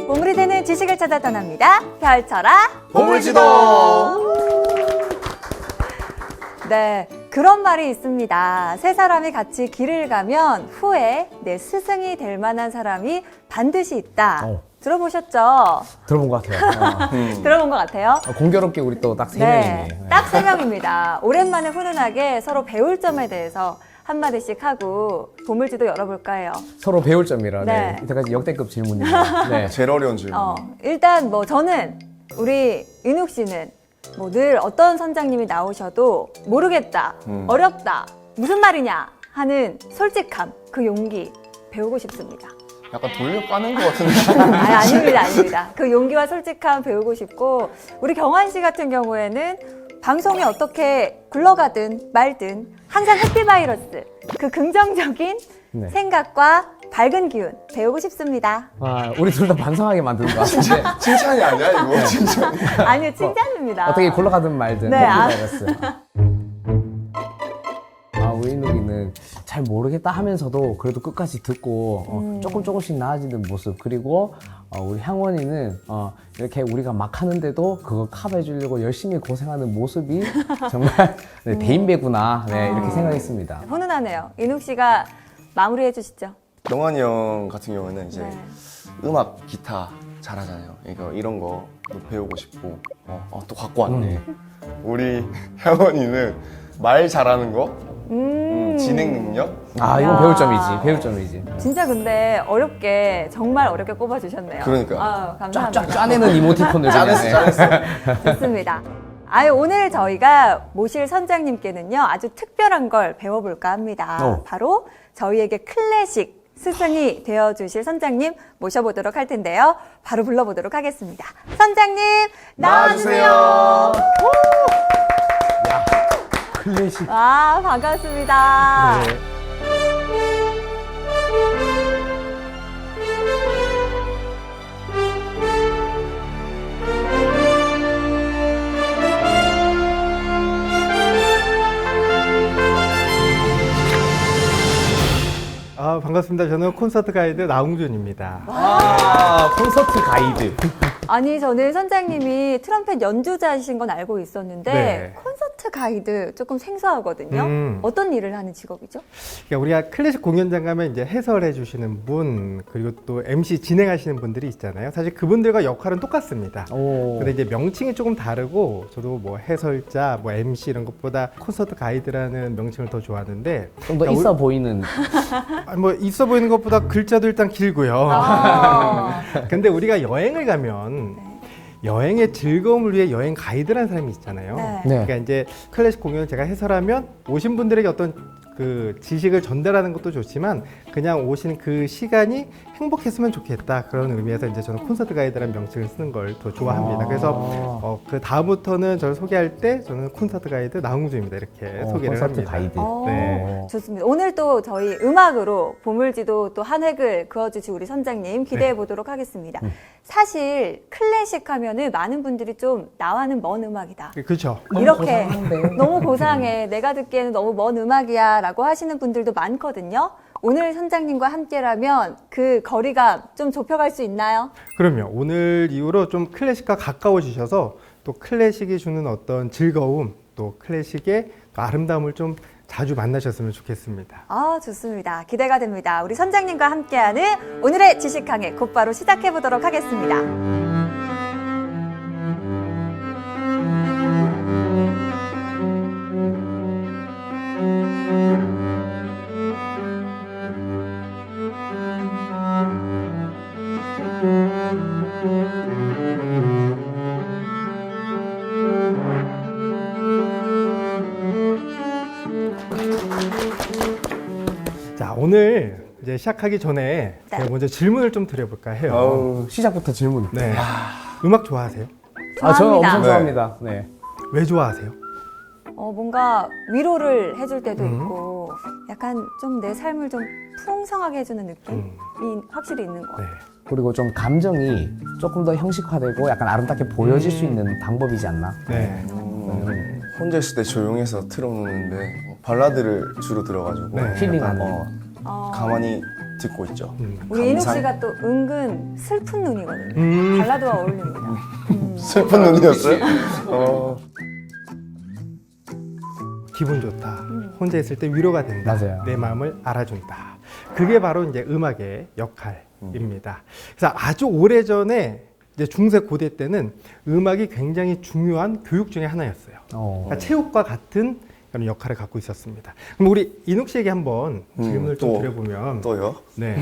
보물이 되는 지식을 찾아 떠납니다. 펼쳐라 보물지도! 네, 그런 말이 있습니다. 세 사람이 같이 길을 가면 후에 내 스승이 될 만한 사람이 반드시 있다. 들어보셨죠? 들어본 것 같아요. 들어본 것 같아요? 공교롭게 우리 또 딱 세 명이네. 딱 3명입니다. 오랜만에 훈훈하게 서로 배울 점에 대해서 한마디씩 하고 보물지도 열어볼까 해요. 서로 배울 점이라. 네. 네. 이때까지 역대급 질문이네요. 네. 제일 어려운 질문. 일단 뭐 저는 우리 윤욱 씨는 뭐 늘 어떤 선장님이 나오셔도 모르겠다, 어렵다, 무슨 말이냐 하는 솔직함, 그 용기 배우고 싶습니다. 약간 돌려까는 것 같은데. 아닙니다. 그 용기와 솔직함 배우고 싶고, 우리 경환 씨 같은 경우에는 방송이 어떻게 굴러가든 말든 항상 해피바이러스, 그 긍정적인 네. 생각과 밝은 기운 배우고 싶습니다. 우리 둘 다 반성하게 만드는 것 같은데. 칭찬이 아니야, 이거. 칭찬. 아니요, 칭찬입니다. 어떻게 굴러가든 말든. 네, 해피바이러스. 우리 누기는 잘 모르겠다 하면서도 그래도 끝까지 듣고 조금씩 나아지는 모습. 그리고 우리 향원이는 이렇게 우리가 막 하는데도 그거 커버해 주려고 열심히 고생하는 모습이 정말 네, 대인배구나. 네, 이렇게 생각했습니다. 훈훈하네요. 윤욱 씨가 마무리해 주시죠. 영환이 형 같은 경우는 이제 네. 음악, 기타 잘하잖아요. 이런 거 배우고 싶고, 또 갖고 왔네. 우리 향원이는 말 잘하는 거, 진행 능력. 이건 야. 배울 점이지. 진짜 근데 정말 어렵게 꼽아주셨네요. 그러니까. 감사합니다. 쫙 짜내는 이모티콘을 잘했어. 좋습니다. 오늘 저희가 모실 선장님께는요, 아주 특별한 걸 배워볼까 합니다. 바로 저희에게 클래식 스승이 되어주실 선장님 모셔보도록 할 텐데요. 바로 불러보도록 하겠습니다. 선장님, 나와주세요. 클래식. 반갑습니다. 네. 반갑습니다. 저는 콘서트 가이드 나홍준입니다. 콘서트 가이드. 아니, 저는 선장님이 트럼펫 연주자이신 건 알고 있었는데 네. 콘서트 가이드 조금 생소하거든요. 어떤 일을 하는 직업이죠? 그러니까 우리가 클래식 공연장 가면 이제 해설해 주시는 분, 그리고 또 MC 진행하시는 분들이 있잖아요. 사실 그분들과 역할은 똑같습니다. 근데 이제 명칭이 조금 다르고, 저도 뭐 해설자, 뭐 MC 이런 것보다 콘서트 가이드라는 명칭을 더 좋아하는데, 좀 더 있어 보이는. 뭐 있어 보이는 것보다 글자도 일단 길고요. 근데 우리가 여행을 가면 여행의 즐거움을 위해 여행 가이드라는 사람이 있잖아요. 네. 네. 그러니까 이제 클래식 공연을 제가 해설하면 오신 분들에게 어떤 그 지식을 전달하는 것도 좋지만 그냥 오신 그 시간이 행복했으면 좋겠다, 그런 의미에서 이제 저는 콘서트 가이드라는 명칭을 쓰는 걸 더 좋아합니다. 그래서 그 다음부터는 저를 소개할 때 저는 콘서트 가이드 나홍준입니다, 이렇게 소개를 콘서트 합니다. 가이드. 네. 좋습니다. 오늘 또 저희 음악으로 보물지도 또 한 획을 그어주실 우리 선장님 기대해 보도록 하겠습니다. 사실 클래식 하면은 많은 분들이 좀 나와는 먼 음악이다, 그렇죠. 이렇게 너무 고상해, 내가 듣기에는 너무 먼 음악이야 라고 하시는 분들도 많거든요. 오늘 선장님과 함께라면 그 거리가 좀 좁혀갈 수 있나요? 그럼요. 오늘 이후로 좀 클래식과 가까워지셔서 또 클래식이 주는 어떤 즐거움, 또 클래식의 아름다움을 좀 자주 만나셨으면 좋겠습니다. 좋습니다. 기대가 됩니다. 우리 선장님과 함께하는 오늘의 지식항해 곧바로 시작해 보도록 하겠습니다. 자, 오늘 이제 시작하기 전에 제가 먼저 질문을 좀 드려볼까 해요. 시작부터 질문. 네. 음악 좋아하세요? 저는 좋아합니다. 엄청 좋아합니다. 네. 왜 좋아하세요? 뭔가 위로를 해줄 때도 있고 약간 좀 내 삶을 좀 풍성하게 해주는 느낌이 확실히 있는 것 같아요. 네. 그리고 좀 감정이 조금 더 형식화되고 약간 아름답게 보여질 수 있는 방법이지 않나? 네. 혼자 있을 때 조용해서 틀어놓는데 발라드를 주로 들어가지고 네. 힐링하는. 가만히 듣고 있죠. 우리 인욱 감사히. 씨가 또 은근 슬픈 눈이거든요. 발라드와 어울립니다. 슬픈 눈이었어요? 기분 좋다. 혼자 있을 때 위로가 된다. 맞아요. 내 마음을 알아준다. 그게 바로 이제 음악의 역할입니다. 그래서 아주 오래전에 이제 중세 고대 때는 음악이 굉장히 중요한 교육 중에 하나였어요. 그러니까 체육과 같은 그런 역할을 갖고 있었습니다. 그럼 우리 인욱 씨에게 한번 질문을 좀 또, 드려보면, 또요? 네,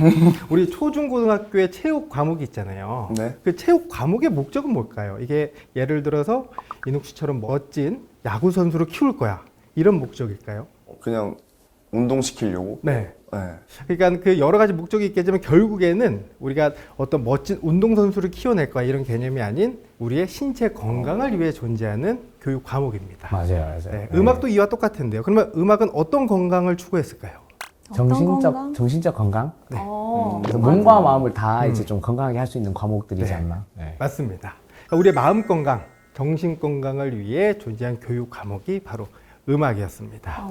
우리 초중고등학교의 체육 과목이 있잖아요. 네. 그 체육 과목의 목적은 뭘까요? 이게 예를 들어서 인욱 씨처럼 멋진 야구 선수를 키울 거야, 이런 목적일까요? 그냥 운동시키려고? 네. 네. 그러니까 그 여러 가지 목적이 있겠지만 결국에는 우리가 어떤 멋진 운동선수를 키워낼 거야 이런 개념이 아닌 우리의 신체 건강을 위해 존재하는 교육 과목입니다. 맞아요. 네, 음악도 이와 똑같은데요. 그러면 음악은 어떤 건강을 추구했을까요? 건강? 정신적 건강? 그래서 맞아. 몸과 마음을 다 이제 좀 건강하게 할 수 있는 과목들이지 네. 않나. 네. 맞습니다. 그러니까 우리의 마음 건강, 정신 건강을 위해 존재한 교육 과목이 바로 음악이었습니다.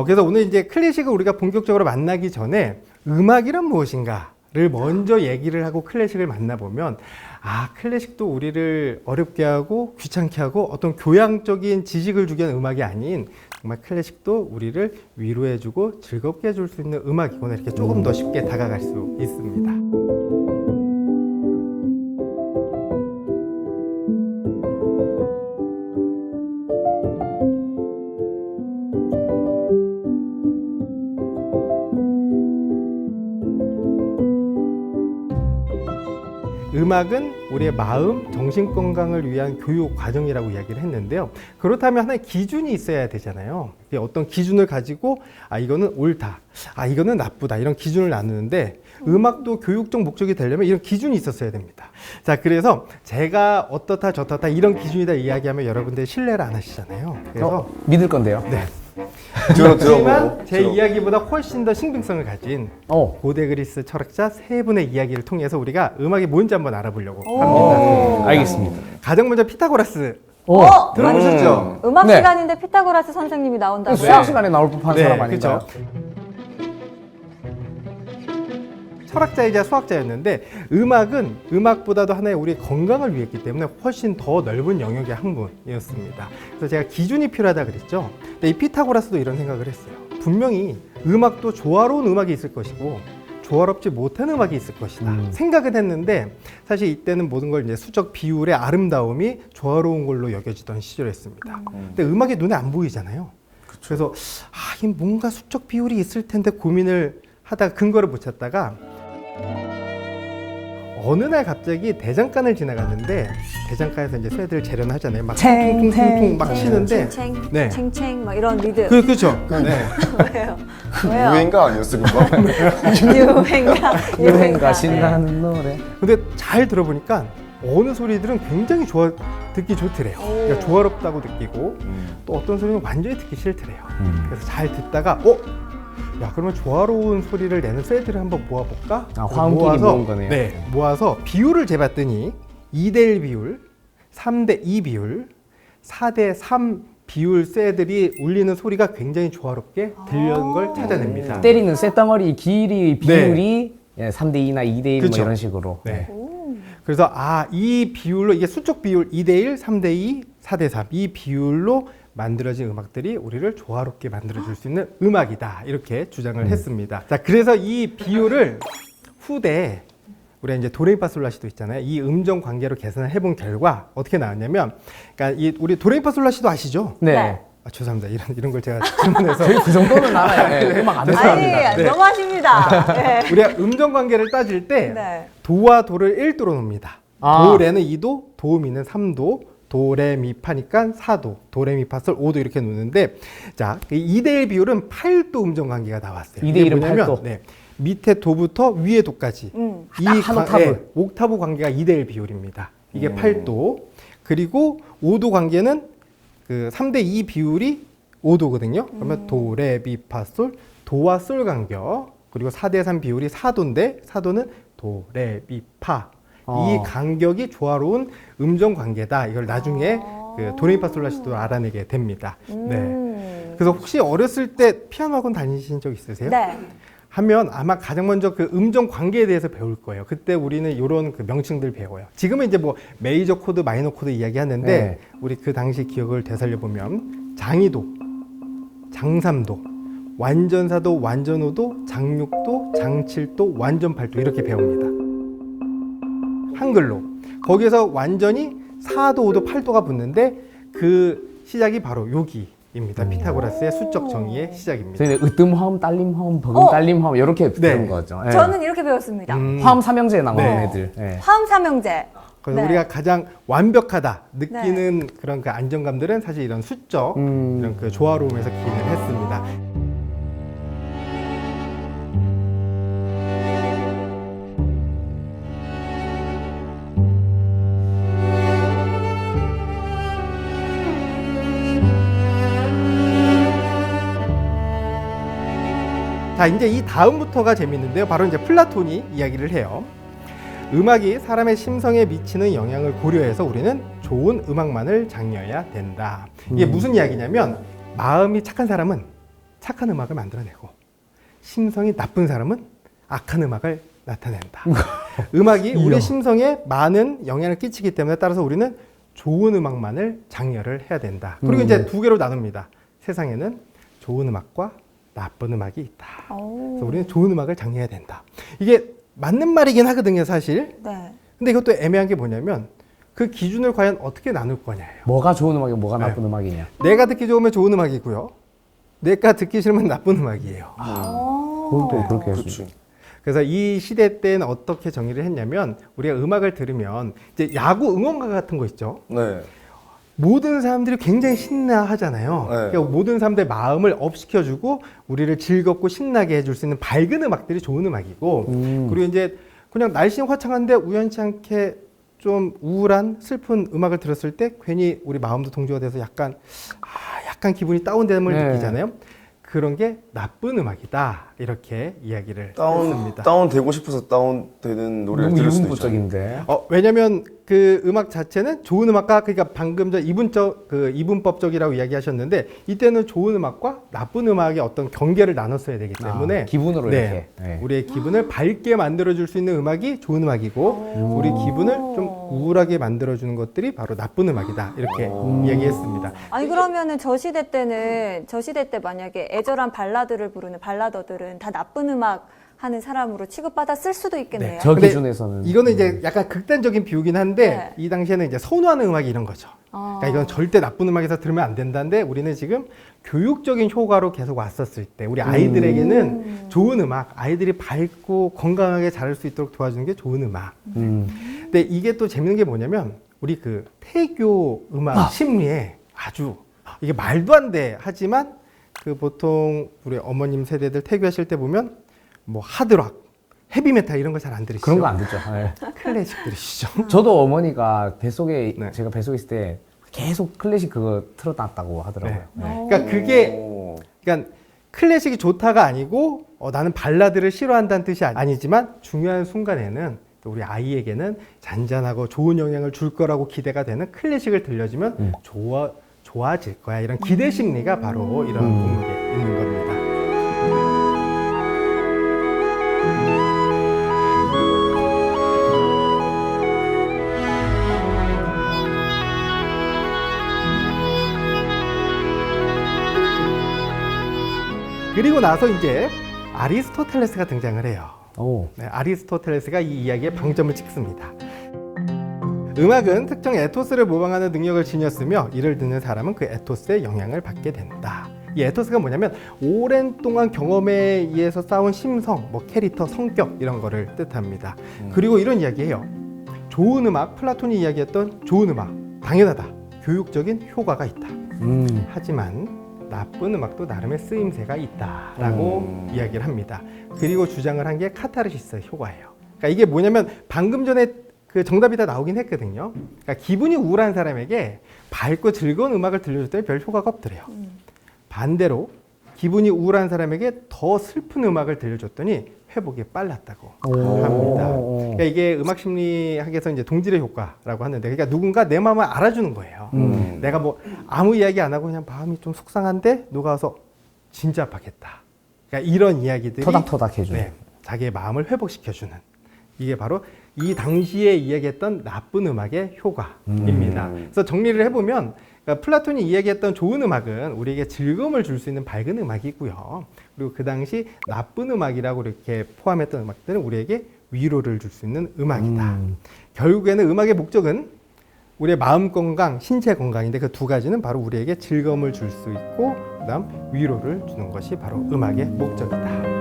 그래서 오늘 이제 클래식을 우리가 본격적으로 만나기 전에 음악이란 무엇인가를 먼저 얘기를 하고 클래식을 만나보면 클래식도 우리를 어렵게 하고 귀찮게 하고 어떤 교양적인 지식을 주기 위한 음악이 아닌 정말 클래식도 우리를 위로해주고 즐겁게 해줄 수 있는 음악이구나 이렇게 조금 더 쉽게 다가갈 수 있습니다. 음악은 우리의 마음, 정신 건강을 위한 교육 과정이라고 이야기를 했는데요. 그렇다면 하나의 기준이 있어야 되잖아요. 어떤 기준을 가지고 이거는 옳다, 이거는 나쁘다 이런 기준을 나누는데 음악도 교육적 목적이 되려면 이런 기준이 있었어야 됩니다. 자, 그래서 제가 어떻다 저떻다 이런 기준이다 이야기하면 여러분들이 신뢰를 안 하시잖아요. 그래서 믿을 건데요. 네. 들어보고. 하지만 제 이야기보다 훨씬 더 신빙성을 가진 고대 그리스 철학자 세 분의 이야기를 통해서 우리가 음악이 뭔지 한번 알아보려고 합니다. 알겠습니다. 가장 먼저 피타고라스 어? 들어보셨죠? 음악 네. 시간인데 피타고라스 선생님이 나온다고요? 수학 시간에 나올 법한 사람 아닌가요? 그렇죠. 철학자이자 수학자였는데 음악은 음악보다도 하나의 우리의 건강을 위했기 때문에 훨씬 더 넓은 영역의 학문이었습니다. 그래서 제가 기준이 필요하다 그랬죠. 근데 이 피타고라스도 이런 생각을 했어요. 분명히 음악도 조화로운 음악이 있을 것이고 조화롭지 못한 음악이 있을 것이다 생각은 했는데 사실 이때는 모든 걸 이제 수적 비율의 아름다움이 조화로운 걸로 여겨지던 시절이었습니다. 근데 음악이 눈에 안 보이잖아요. 그래서 이 뭔가 수적 비율이 있을 텐데 고민을 하다가 근거를 못 찾다가 어느 날 갑자기 대장간을 지나갔는데 대장간에서 이제 새들 재련하잖아요. 막 퉁퉁퉁퉁 막 치는데 챙챙, 네. 챙챙 막 이런 리듬. 그렇죠. 네. 왜요? 왜요? 유행가 아니었어 그거? 유행가 네. 신나는 노래. 근데 잘 들어보니까 어느 소리들은 굉장히 듣기 좋더래요. 그러니까 조화롭다고 느끼고 또 어떤 소리는 완전히 듣기 싫더래요. 그래서 잘 듣다가 그러면 조화로운 소리를 내는 쇠들을 한번 모아볼까? 화음끼리 모은 거네요. 네, 모아서 비율을 재봤더니 2대1 비율, 3대2 비율, 4대3 비율 쇠들이 울리는 소리가 굉장히 조화롭게 들리는 걸 찾아냅니다. 때리는 쇳덩어리 길이 비율이 3대2나 2대1 그렇죠. 뭐 이런 식으로. 네. 그래서 이 비율로 이게 수적 비율 2대1, 3대2, 4대3 이 비율로 만들어진 음악들이 우리를 조화롭게 만들어줄 수 있는 음악이다 이렇게 주장을 했습니다. 자, 그래서 이 비율을 후대 우리가 이제 도레미파솔라시도 있잖아요. 이 음정 관계로 계산을 해본 결과 어떻게 나왔냐면, 그러니까 우리 도레미파솔라시도 아시죠? 네. 죄송합니다. 이런 걸 제가 질문해서 그 정도는 알아요. 네. 음악 안 해서. 아니, 네. 너무하십니다. 네. 우리가 음정 관계를 따질 때 네. 도와 도를 1도로 놉니다. 도레는 2도, 도미는 3도, 도레미파니까 4도, 도레미파솔 5도 이렇게 놓는데, 자, 2대1 비율은 8도 음정 관계가 나왔어요. 2대1은 이게 뭐냐면, 8도. 네, 밑에 도부터 위에 도까지 한 옥타브. 옥타브 관계가 2대1 비율입니다. 이게 8도. 그리고 5도 관계는 그 3대2 비율이 5도거든요. 그러면 도레미파솔, 도와 솔 간격. 그리고 4대3 비율이 4도인데 4도는 도레미파. 이 간격이 조화로운 음정 관계다. 이걸 나중에 그 도레미파솔라시도 알아내게 됩니다. 네. 그래서 혹시 어렸을 때 피아노 학원 다니신 적 있으세요? 네. 하면 아마 가장 먼저 그 음정 관계에 대해서 배울 거예요. 그때 우리는 이런 그 명칭들 배워요. 지금은 이제 뭐 메이저 코드, 마이너 코드 이야기하는데 네. 우리 그 당시 기억을 되살려 보면 장이도, 장삼도, 완전사도, 완전오도, 장육도, 장칠도, 완전팔도 이렇게 배웁니다. 한글로 거기에서 완전히 4도, 5도, 8도가 붙는데 그 시작이 바로 여기입니다. 피타고라스의 수적 정의의 시작입니다. 저희는 으뜸화음, 딸림화음, 어. 버금딸림화음 이렇게 부르는 네. 거죠. 예. 저는 이렇게 배웠습니다. 화음 삼형제에 나오는 네. 애들. 예. 화음 삼형제. 그래서 네. 우리가 가장 완벽하다 느끼는 그런 그 안정감들은 사실 이런 수적 이런 그 조화로움에서 기인을 했습니다. 자, 이제 이 다음부터가 재밌는데요. 바로 이제 플라톤이 이야기를 해요. 음악이 사람의 심성에 미치는 영향을 고려해서 우리는 좋은 음악만을 장려해야 된다. 이게 무슨 이야기냐면 마음이 착한 사람은 착한 음악을 만들어내고 심성이 나쁜 사람은 악한 음악을 나타낸다. 음악이 우리 심성에 많은 영향을 끼치기 때문에 따라서 우리는 좋은 음악만을 장려를 해야 된다. 그리고 이제 두 개로 나눕니다. 세상에는 좋은 음악과 나쁜 음악이 있다. 그래서 우리는 좋은 음악을 장려해야 된다. 이게 맞는 말이긴 하거든요, 사실. 네. 근데 이것도 애매한 게 뭐냐면 그 기준을 과연 어떻게 나눌 거냐예요. 뭐가 좋은 음악이고 뭐가 네. 나쁜 음악이냐. 내가 듣기 좋으면 좋은 음악이고요. 내가 듣기 싫으면 나쁜 음악이에요. 그건 또 그렇게 할 수 있죠. 그렇지. 그래서 이 시대 때는 어떻게 정의를 했냐면 우리가 음악을 들으면 이제 야구 응원가 같은 거 있죠. 네. 모든 사람들이 굉장히 신나하잖아요. 네. 그러니까 모든 사람들의 마음을 업시켜주고 우리를 즐겁고 신나게 해줄 수 있는 밝은 음악들이 좋은 음악이고 그리고 이제 그냥 날씨는 화창한데 우연치 않게 좀 우울한 슬픈 음악을 들었을 때 괜히 우리 마음도 동조가 돼서 약간 기분이 다운됨을 네. 느끼잖아요. 그런 게 나쁜 음악이다 이렇게 이야기를 했습니다. 다운 되고 싶어서 다운 되는 노래를 너무 들을 수도 있죠. 이분법적인데. 왜냐면 그 음악 자체는 좋은 음악과 그러니까 방금 전 이분법적이라고 이야기하셨는데 이때는 좋은 음악과 나쁜 음악의 어떤 경계를 나눴어야 되기 때문에 기분으로 네, 이렇게. 네. 우리의 기분을 밝게 만들어줄 수 있는 음악이 좋은 음악이고 우리 기분을 좀 우울하게 만들어주는 것들이 바로 나쁜 음악이다 이렇게 이야기했습니다. 아니 그러면은 저 시대 때 만약에 애절한 발라드를 부르는 발라더들은 다 나쁜 음악 하는 사람으로 취급받았을 수도 있겠네요. 저 근데 기준에서는. 이거는 이제 약간 극단적인 비유긴 한데 네. 이 당시에는 이제 선호하는 음악이 이런 거죠. 그러니까 이건 절대 나쁜 음악에서 들으면 안 된다는데 우리는 지금 교육적인 효과로 계속 왔었을 때 우리 아이들에게는 좋은 음악, 아이들이 밝고 건강하게 자랄 수 있도록 도와주는 게 좋은 음악. 근데 이게 또 재밌는 게 뭐냐면 우리 그 태교 음악 심리에 아주 이게 말도 안 돼 하지만 그 보통 우리 어머님 세대들 태교하실 때 보면 뭐 하드락, 헤비메탈 이런 거 잘 안 들으시죠? 그런 거 안 듣죠. 네. 클래식 들으시죠? 저도 어머니가 뱃속에 네. 제가 뱃속에 있을 때 계속 클래식 그거 틀어놨다고 하더라고요. 네. 네. 그러니까 그게 그러니까 클래식이 좋다가 아니고 나는 발라드를 싫어한다는 뜻이 아니지만 중요한 순간에는 또 우리 아이에게는 잔잔하고 좋은 영향을 줄 거라고 기대가 되는 클래식을 들려주면 좋아질 거야. 이런 기대 심리가 바로 이런 곡에 있는 겁니다. 그리고 나서 이제 아리스토텔레스가 등장을 해요. 오. 네, 아리스토텔레스가 이 이야기에 방점을 찍습니다. 음악은 특정 에토스를 모방하는 능력을 지녔으며 이를 듣는 사람은 그 에토스의 영향을 받게 된다. 이 에토스가 뭐냐면 오랜 동안 경험에 의해서 쌓은 심성, 뭐 캐릭터, 성격 이런 거를 뜻합니다. 그리고 이런 이야기예요. 좋은 음악, 플라톤이 이야기했던 좋은 음악, 당연하다. 교육적인 효과가 있다. 하지만 나쁜 음악도 나름의 쓰임새가 있다라고 이야기를 합니다. 그리고 주장을 한 게 카타르시스 효과예요. 그러니까 이게 뭐냐면 방금 전에 그 정답이 다 나오긴 했거든요. 그러니까 기분이 우울한 사람에게 밝고 즐거운 음악을 들려줬더니 별 효과가 없더래요. 반대로 기분이 우울한 사람에게 더 슬픈 음악을 들려줬더니 회복이 빨랐다고 합니다. 그러니까 이게 음악 심리학에서 이제 동질의 효과라고 하는데, 그러니까 누군가 내 마음을 알아주는 거예요. 내가 뭐 아무 이야기 안 하고 그냥 마음이 좀 속상한데 누가 와서 진짜 아팠겠다. 그러니까 이런 이야기들이 토닥토닥 해주는. 네, 자기의 마음을 회복시켜주는 이게 바로 이 당시에 이야기했던 나쁜 음악의 효과입니다. 그래서 정리를 해보면 그러니까 플라톤이 이야기했던 좋은 음악은 우리에게 즐거움을 줄 수 있는 밝은 음악이고요. 그리고 그 당시 나쁜 음악이라고 이렇게 포함했던 음악들은 우리에게 위로를 줄 수 있는 음악이다. 결국에는 음악의 목적은 우리의 마음 건강, 신체 건강인데 그 두 가지는 바로 우리에게 즐거움을 줄 수 있고 그다음 위로를 주는 것이 바로 음악의 목적이다.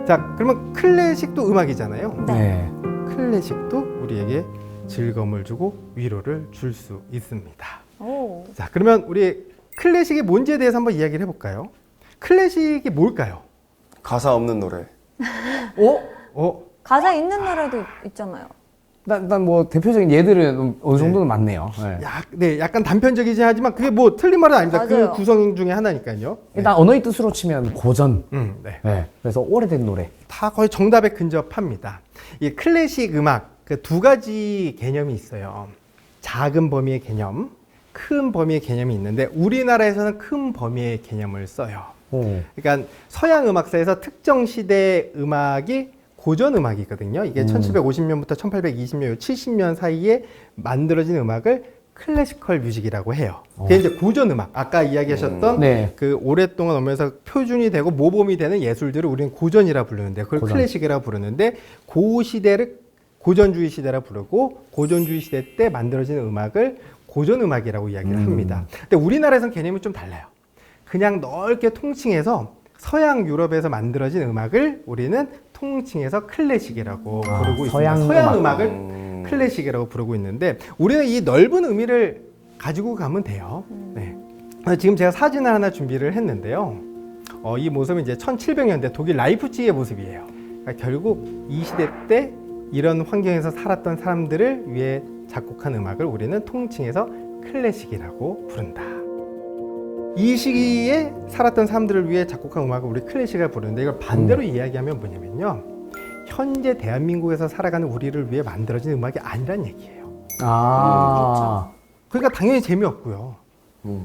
자, 그러면 클래식도 음악이잖아요. 네. 클래식도 우리에게 즐거움을 주고 위로를 줄 수 있습니다. 오. 자, 그러면 우리 클래식이 뭔지에 대해서 한번 이야기를 해볼까요? 클래식이 뭘까요? 가사 없는 노래. 가사 있는 노래도 있잖아요. 일단 뭐 대표적인 예들은 어느 정도는 많네요. 네. 약간 단편적이긴 하지만 그게 뭐 틀린 말은 아닙니다. 맞아요. 그 구성 중에 하나니까요. 일단 언어의 뜻으로 치면 고전. 네. 네. 그래서 오래된 노래. 다 거의 정답에 근접합니다. 이 클래식 음악 그 두 가지 개념이 있어요. 작은 범위의 개념, 큰 범위의 개념이 있는데 우리나라에서는 큰 범위의 개념을 써요. 그러니까 서양 음악사에서 특정 시대 음악이 고전 음악이거든요. 이게 1750년부터 1820년, 70년 사이에 만들어진 음악을 클래시컬 뮤직이라고 해요. 그게 이제 고전 음악. 아까 이야기하셨던 네. 그 오랫동안 오면서 표준이 되고 모범이 되는 예술들을 우리는 고전이라 부르는데 그걸 고전. 클래식이라 부르는데 그 시대를 고전주의 시대라 부르고 고전주의 시대 때 만들어진 음악을 고전 음악이라고 이야기를 합니다. 근데 우리나라에서는 개념이 좀 달라요. 그냥 넓게 통칭해서 서양 유럽에서 만들어진 음악을 우리는 통칭해서 클래식이라고 부르고 서양 있습니다. 서양 음악. 음악을 클래식이라고 부르고 있는데 우리는 이 넓은 의미를 가지고 가면 돼요. 네. 지금 제가 사진을 하나 준비를 했는데요. 이 모습은 이제 1700년대 독일 라이프치히의 모습이에요. 그러니까 결국 이 시대 때 이런 환경에서 살았던 사람들을 위해 작곡한 음악을 우리는 통칭해서 클래식이라고 부른다. 이 시기에 살았던 사람들을 위해 작곡한 음악을 우리 클래식이라고 부르는데 이걸 반대로 이야기하면 뭐냐면요. 현재 대한민국에서 살아가는 우리를 위해 만들어진 음악이 아니란 얘기예요. 그러니까 당연히 재미없고요.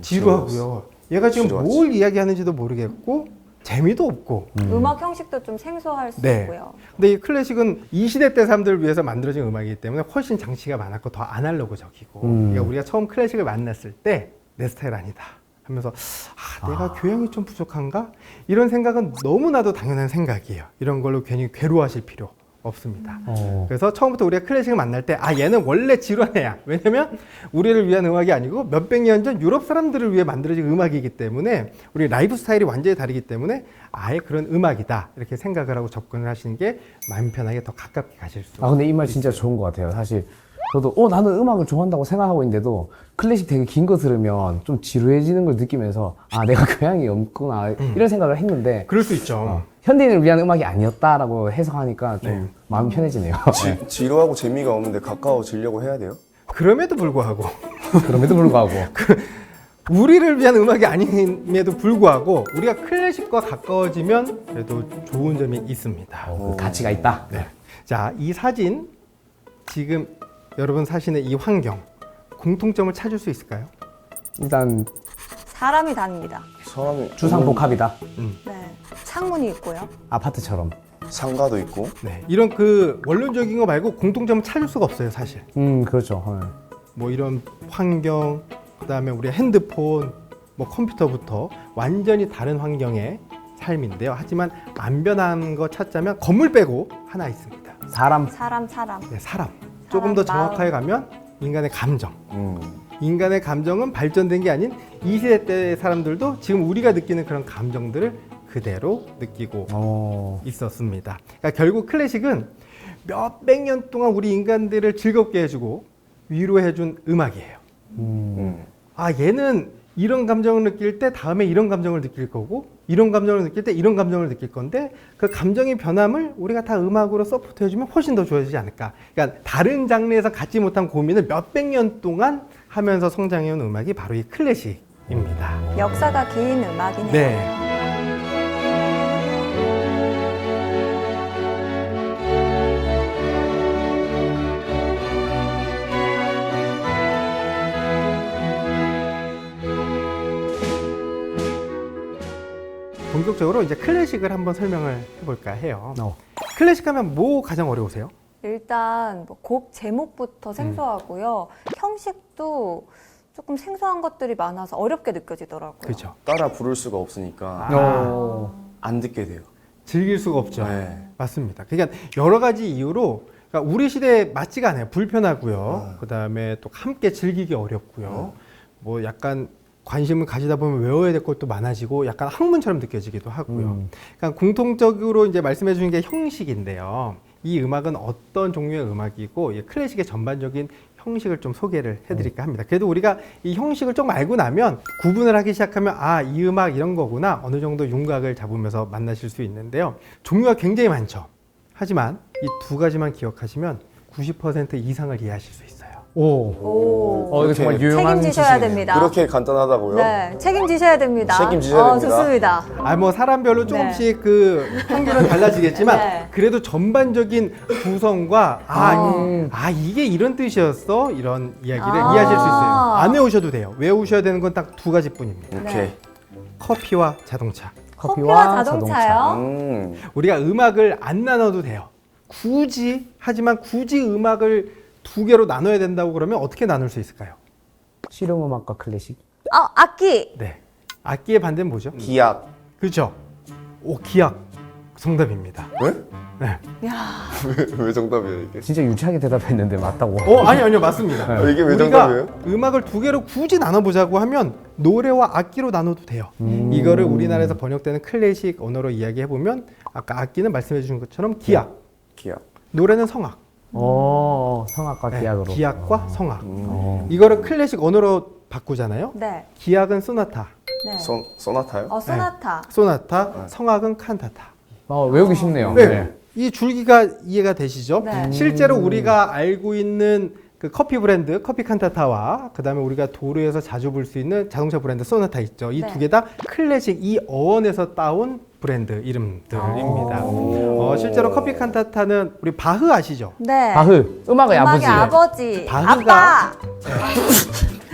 지루하고요. 얘가 지금 지루하지. 뭘 이야기하는지도 모르겠고 재미도 없고. 음악 형식도 좀 생소할 수 네. 있고요. 근데 이 클래식은 이 시대 때 사람들을 위해서 만들어진 음악이기 때문에 훨씬 장치가 많았고 더 아날로그적이고 그러니까 우리가 처음 클래식을 만났을 때 내 스타일 아니다 하면서 내가 교양이 좀 부족한가? 이런 생각은 너무나도 당연한 생각이에요. 이런 걸로 괜히 괴로워하실 필요 없습니다. 그래서 처음부터 우리가 클래식을 만날 때 얘는 원래 지루한 애야. 왜냐면 우리를 위한 음악이 아니고 몇백 년 전 유럽 사람들을 위해 만들어진 음악이기 때문에 우리 라이프 스타일이 완전히 다르기 때문에 아예 그런 음악이다 이렇게 생각을 하고 접근을 하시는 게 마음 편하게 더 가깝게 가실 수 있어요. 근데 이 말 진짜 좋은 것 같아요. 사실 저도 나는 음악을 좋아한다고 생각하고 있는데도 클래식 되게 긴 거 들으면 좀 지루해지는 걸 느끼면서 내가 교양이 없구나 이런 생각을 했는데 그럴 수 있죠. 현대인을 위한 음악이 아니었다라고 해석하니까 좀 마음이 편해지네요. 지루하고 재미가 없는데 가까워지려고 해야 돼요? 그럼에도 불구하고 그럼에도 불구하고 우리를 위한 음악이 아님에도 불구하고 우리가 클래식과 가까워지면 그래도 좋은 점이 있습니다. 가치가 있다. 네. 자, 이 사진 지금 여러분 사시는 이 환경 공통점을 찾을 수 있을까요? 일단 사람이 다닙니다. 사람이 주상복합이다. 네. 창문이 있고요. 아파트처럼. 상가도 있고. 네. 이런 그 원론적인 거 말고 공통점을 찾을 수가 없어요, 사실. 그렇죠. 뭐 이런 환경, 그다음에 우리 핸드폰, 뭐 컴퓨터부터 완전히 다른 환경의 삶인데요. 하지만 안 변한 거 찾자면 건물 빼고 하나 있습니다. 사람. 네, 사람. 조금 더 마음. 정확하게 가면 인간의 감정. 음. 인간의 감정은 발전된 게 아닌 이 시대 때의 사람들도 지금 우리가 느끼는 그런 감정들을 그대로 느끼고 있었습니다. 그러니까 결국 클래식은 몇백 년 동안 우리 인간들을 즐겁게 해주고 위로해준 음악이에요. 얘는 이런 감정을 느낄 때 다음에 이런 감정을 느낄 거고 이런 감정을 느낄 때 이런 감정을 느낄 건데 그 감정의 변함을 우리가 다 음악으로 서포트 해주면 훨씬 더 좋아지지 않을까. 그러니까 다른 장르에서 갖지 못한 고민을 몇백 년 동안 하면서 성장해온 음악이 바로 이 클래식입니다. 역사가 긴 음악이네요. 네. 본격적으로 이제 클래식을 한번 설명을 해볼까 해요. 클래식 하면 뭐 가장 어려우세요? 일단 뭐곡 제목부터 생소하고요. 형식도 조금 생소한 것들이 많아서 어렵게 느껴지더라고요. 그렇죠. 따라 부를 수가 없으니까 안 듣게 돼요. 즐길 수가 없죠. 네. 맞습니다. 그러니까 여러 가지 이유로 그러니까 우리 시대에 맞지가 않아요. 불편하고요. 그다음에 또 함께 즐기기 어렵고요. 뭐 약간 관심을 가지다 보면 외워야 될 것도 많아지고 약간 학문처럼 느껴지기도 하고요. 그러니까 공통적으로 이제 말씀해 주신 게 형식인데요. 이 음악은 어떤 종류의 음악이고 이 클래식의 전반적인 형식을 좀 소개를 해드릴까 합니다. 그래도 우리가 이 형식을 좀 알고 나면 구분을 하기 시작하면 아, 이 음악 이런 거구나 어느 정도 윤곽을 잡으면서 만나실 수 있는데요. 종류가 굉장히 많죠. 하지만 이 두 가지만 기억하시면 90% 이상을 이해하실 수 있어요. 이거 정말 유용한 책임지셔야 지식이네요. 됩니다. 그렇게 간단하다고요? 네, 책임지셔야 됩니다. 책임지셔야 됩니다. 좋습니다. 아, 뭐 사람별로 조금씩 그 평균은 달라지겠지만 네. 그래도 전반적인 구성과 이게 이런 뜻이었어 이런 이야기를 이해하실 수 있어요. 안 외우셔도 돼요. 외우셔야 되는 건 딱 두 가지뿐입니다. 오케이. 커피와 자동차. 커피와 자동차요? 우리가 음악을 안 나눠도 돼요. 굳이 음악을 두 개로 나눠야 된다고 그러면 어떻게 나눌 수 있을까요? 실용음악과 클래식. 악기. 네. 악기의 반대는 뭐죠? 기악. 그렇죠. 기악. 정답입니다. 왜? 네. 왜 정답이에요 이게? 진짜 유치하게 대답했는데 맞다고. 아니요, 맞습니다. 이게 왜 우리가 정답이에요? 음악을 두 개로 굳이 나눠보자고 하면 노래와 악기로 나눠도 돼요. 이거를 우리나라에서 번역되는 클래식 언어로 이야기해보면 아까 악기는 말씀해 주신 것처럼 기악, 기악. 노래는 성악. 성악과 네, 기악으로. 기악과 성악. 이거를 클래식 언어로 바꾸잖아요. 네. 기악은 소나타, 네. 소나타요? 소나타. 소나타, 성악은 칸타타. 외우기 쉽네요. 네. 이 줄기가 이해가 되시죠? 네. 실제로 우리가 알고 있는 그 커피 브랜드 커피 칸타타와 그다음에 우리가 도로에서 자주 볼 수 있는 자동차 브랜드 소나타 있죠. 이 네. 두 개 다 클래식 이 어원에서 따온 브랜드 이름들입니다. 실제로 커피 칸타타는 우리 바흐 아시죠? 네. 바흐. 음악의 아버지. 아버지. 바흐가- 아빠.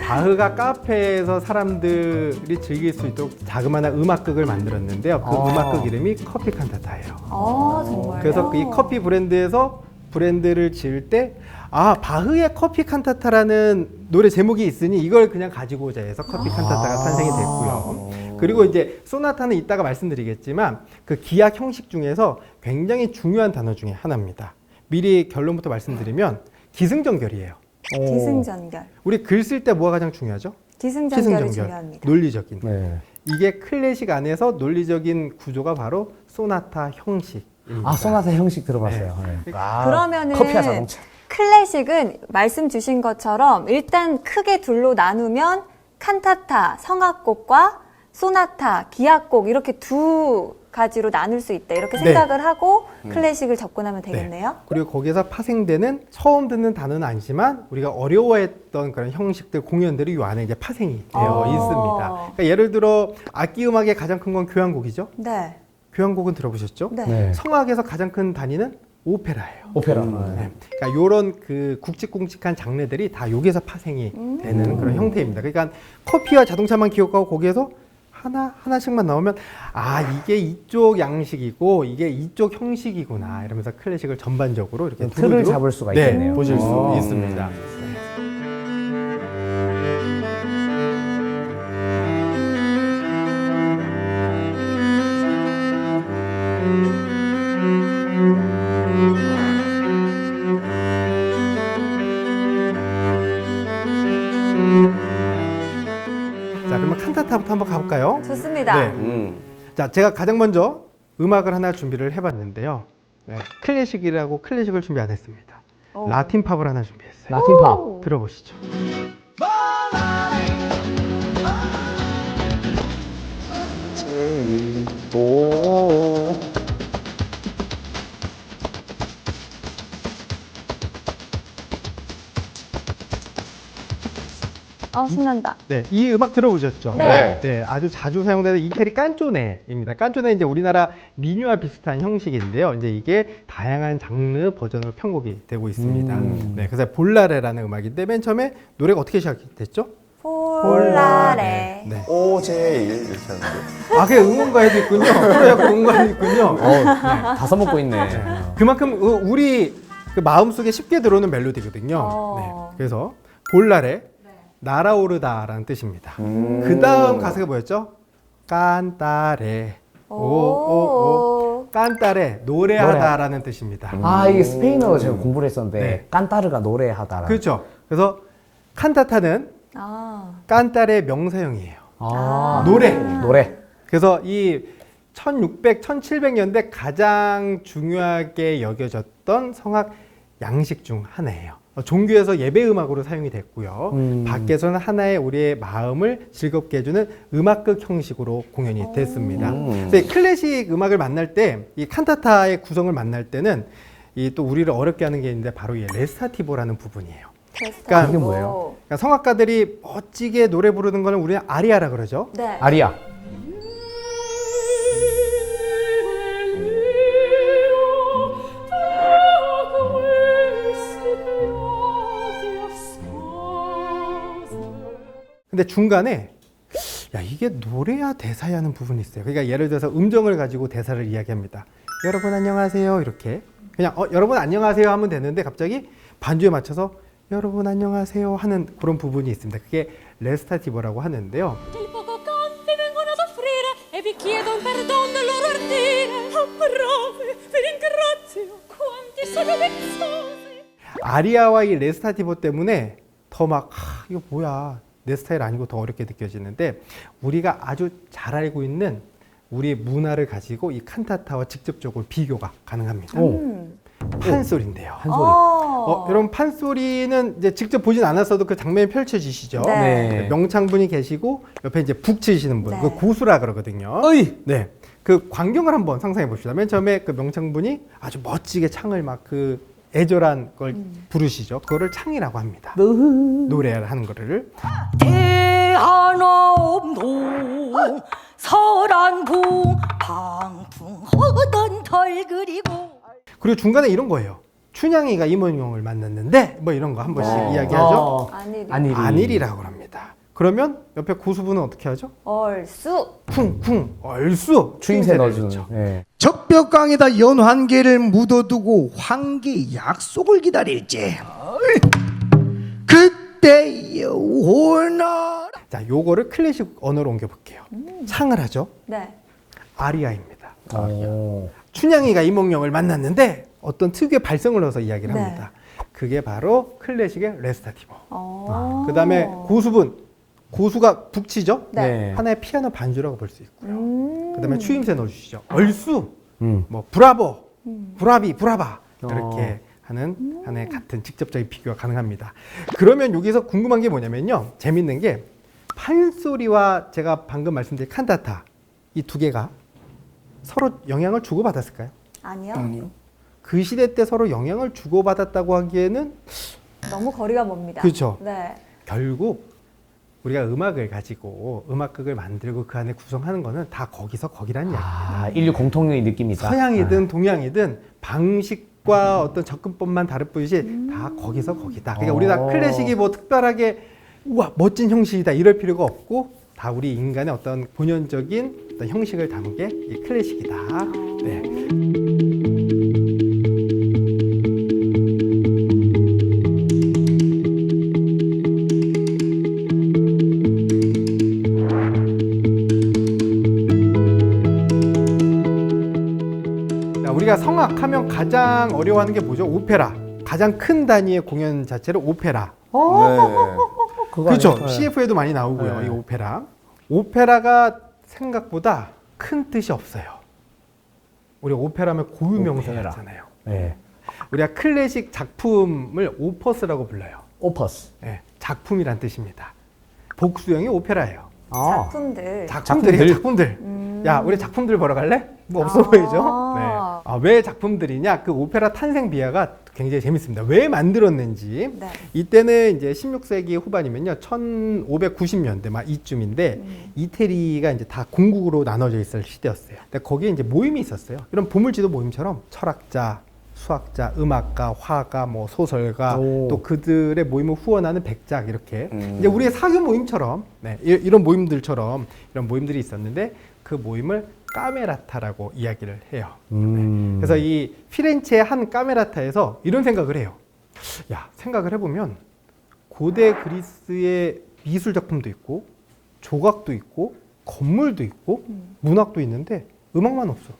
바흐가 카페에서 사람들이 즐길 수 있도록 자그마한 음악극을 만들었는데요. 그 음악극 이름이 커피 칸타타예요. 정말요? 그래서 이 커피 브랜드에서 브랜드를 지을 때 바흐의 커피 칸타타라는 노래 제목이 있으니 이걸 그냥 가지고자 해서 커피 칸타타가 탄생이 됐고요. 그리고 이제 소나타는 이따가 말씀드리겠지만 그 기악 형식 중에서 굉장히 중요한 단어 중에 하나입니다. 미리 결론부터 말씀드리면 기승전결이에요. 기승전결. 우리 글 쓸 때 뭐가 가장 중요하죠? 기승전결이 중요합니다. 논리적인. 네. 이게 클래식 안에서 논리적인 구조가 바로 소나타 형식입니다. 소나타 형식 들어봤어요. 네. 그러면은 커피와 자동차. 클래식은 말씀 주신 것처럼 일단 크게 둘로 나누면 칸타타, 성악곡과 소나타, 기악곡 이렇게 두 가지로 나눌 수 있다. 이렇게 네. 생각을 하고 클래식을 접근하면 되겠네요. 그리고 거기서 파생되는 처음 듣는 단어는 아니지만 우리가 어려워했던 그런 형식들, 공연들이 이 안에 이제 파생이 되어 있습니다. 그러니까 예를 들어 악기 음악의 가장 큰 건 교향곡이죠. 네. 교향곡은 들어보셨죠? 네. 네. 성악에서 가장 큰 단위는 오페라예요. 오페라. 네. 그러니까 이런 그 굵직굵직한 장르들이 다 여기서 파생이 되는 그런 형태입니다. 그러니까 커피와 자동차만 기억하고 거기에서 하나씩만 나오면 이게 이쪽 양식이고 이게 이쪽 형식이구나 이러면서 클래식을 전반적으로 이렇게 틀을 두루두루, 잡을 수가 있겠네요. 보실 수 있습니다. 자, 그러면 칸타타부터 한번 가볼까요? 좋습니다. 네. 자, 제가 가장 먼저 음악을 하나 준비를 해봤는데요. 네, 클래식이라고 클래식을 준비 안 했습니다. 라틴 팝을 하나 준비했어요. 라틴 팝. 들어보시죠. 신난다. 네, 이 음악 들어보셨죠? 네. 네, 아주 자주 사용되는 이태리 깐쪼네입니다. 깐쪼네 이제 우리나라 민요와 비슷한 형식인데요. 이제 이게 다양한 장르 버전으로 편곡이 되고 있습니다. 네, 그래서 볼라레라는 음악인데 맨 처음에 노래가 어떻게 시작됐죠? 폴라레. 네. 오제일 이렇게 하는데. 아, 그게 응원가에도 있군요. 프로야구 응원가에도 있군요. 다 써먹고 있네. 그만큼 우리 그 마음속에 쉽게 들어오는 멜로디거든요. 네, 그래서 볼라레, 날아오르다라는 뜻입니다. 그 다음 가사가 뭐였죠? 깐따레, 오오오, 깐따레, 노래하다라는 뜻입니다. 아, 이게 스페인어로 제가 공부를 했었는데 네. 깐타르가 노래하다라. 그렇죠. 그래서 칸타타는 깐따레 명사형이에요. 노래. 노래. 그래서 이 1600, 1700년대 가장 중요하게 여겨졌던 성악 양식 중 하나예요. 종교에서 예배 음악으로 사용이 됐고요. 밖에서는 하나의 우리의 마음을 즐겁게 해주는 음악극 형식으로 공연이 됐습니다. 그래서 이 클래식 음악을 만날 때, 이 칸타타의 구성을 만날 때는 이 또 우리를 어렵게 하는 게 있는데 바로 이 레스타티보라는 부분이에요. 그러니까 이게 뭐예요? 그러니까 성악가들이 멋지게 노래 부르는 거는 우리는 아리아라 그러죠. 네. 아리아. 근데 중간에 야 이게 노래야 대사야 하는 부분이 있어요. 그러니까 예를 들어서 음정을 가지고 대사를 이야기합니다. 여러분 안녕하세요 이렇게 그냥 여러분 안녕하세요 하면 되는데 갑자기 반주에 맞춰서 여러분 안녕하세요 하는 그런 부분이 있습니다. 그게 레스타티보라고 하는데요. Il poco canti vengono ad offrire e vi chiedo un perdono del loro ardire. A prove vi ringrazio, quanti sono vezzosi. 아리아와 이 레스타티보 때문에 더 막 이거 뭐야 내 스타일 아니고 더 어렵게 느껴지는데 우리가 아주 잘 알고 있는 우리 문화를 가지고 이 칸타타와 직접적으로 비교가 가능합니다. 판소리인데요. 판소리. 여러분 판소리는 이제 직접 보진 않았어도 그 장면이 펼쳐지시죠. 네. 명창분이 계시고 옆에 이제 북 치시는 분, 네. 그 고수라 그러거든요. 어이! 네, 그 광경을 한번 상상해 봅시다. 맨 처음에 그 명창분이 아주 멋지게 창을 막 그 애절한 걸 부르시죠. 그거를 창이라고 합니다. 노래를 하는 거를. 대한엄동 서란궁 방풍허던 털 그리고 그리고 중간에 이런 거예요. 춘향이가 임원용을 만났는데 뭐 이런 거 한 번씩 이야기하죠. 아니리. 안일이라고 합니다. 그러면 옆에 고수분은 어떻게 하죠? 얼쑤. 쿵쿵 얼쑤 추임새 넣어주죠. 넣어주는. 예. 적벽강에다 연환계를 묻어두고 황계의 약속을 기다릴지 그때에 오나. 자, 요거를 클래식 언어로 옮겨볼게요. 창을 하죠. 네. 아리아입니다. 오. 춘향이가 이몽룡을 만났는데 어떤 특유의 발성을 넣어서 이야기를 네. 합니다. 그게 바로 클래식의 레스타티보. 어. 그 다음에 고수가 북치죠. 네. 하나의 피아노 반주라고 볼 수 있고요. 그 다음에 추임새 넣어주시죠. 아. 얼쑤, 뭐 브라보, 브라비, 브라바 이렇게 하는 하나의 같은 직접적인 비교가 가능합니다. 그러면 여기서 궁금한 게 뭐냐면요. 재밌는 게 판소리와 제가 방금 말씀드린 칸타타 이 두 개가 서로 영향을 주고받았을까요? 아니요. 그 시대 때 서로 영향을 주고받았다고 하기에는 너무 거리가 멉니다. 그렇죠. 네. 결국 우리가 음악을 가지고 음악극을 만들고 그 안에 구성하는 거는 다 거기서 거기라는 이야기입니다. 인류 공통의 느낌이다. 서양이든 동양이든 방식과 어떤 접근법만 다를 뿐이지 다 거기서 거기다. 그러니까 우리 다 클래식이 뭐 특별하게 우와 멋진 형식이다 이럴 필요가 없고 다 우리 인간의 어떤 본연적인 어떤 형식을 담은 게 이 클래식이다. 네. 우리가 성악하면 가장 어려워하는 게 뭐죠? 오페라. 가장 큰 단위의 공연 자체를 오페라. 그거 그렇죠. 아니에요? CF에도 많이 나오고요. 네. 이 오페라. 오페라가 생각보다 큰 뜻이 없어요. 우리 오페라면 고유명사잖아요. 네. 우리가 클래식 작품을 오퍼스라고 불러요. 오퍼스. 네, 작품이란 뜻입니다. 복수형이 오페라예요. 작품들. 작품들. 야, 우리 작품들 보러 갈래? 뭐 없어 보이죠? 네. 왜 작품들이냐? 그 오페라 탄생 비하가 굉장히 재밌습니다. 왜 만들었는지. 네. 이때는 이제 16세기 후반이면요, 1590년대 막 이쯤인데 이태리가 이제 다 공국으로 나눠져 있을 시대였어요. 근데 거기에 이제 모임이 있었어요. 이런 보물지도 모임처럼 철학자, 수학자, 음악가, 화가, 뭐 소설가, 오. 또 그들의 모임을 후원하는 백작 이렇게 이제 우리의 사교 모임처럼 이런 모임들처럼 이런 모임들이 있었는데 그 모임을 까메라타라고 이야기를 해요. 그래서 이 피렌체의 한 까메라타에서 이런 생각을 해요. 야, 생각을 해보면 고대 그리스의 미술 작품도 있고 조각도 있고 건물도 있고 문학도 있는데 음악만 없어.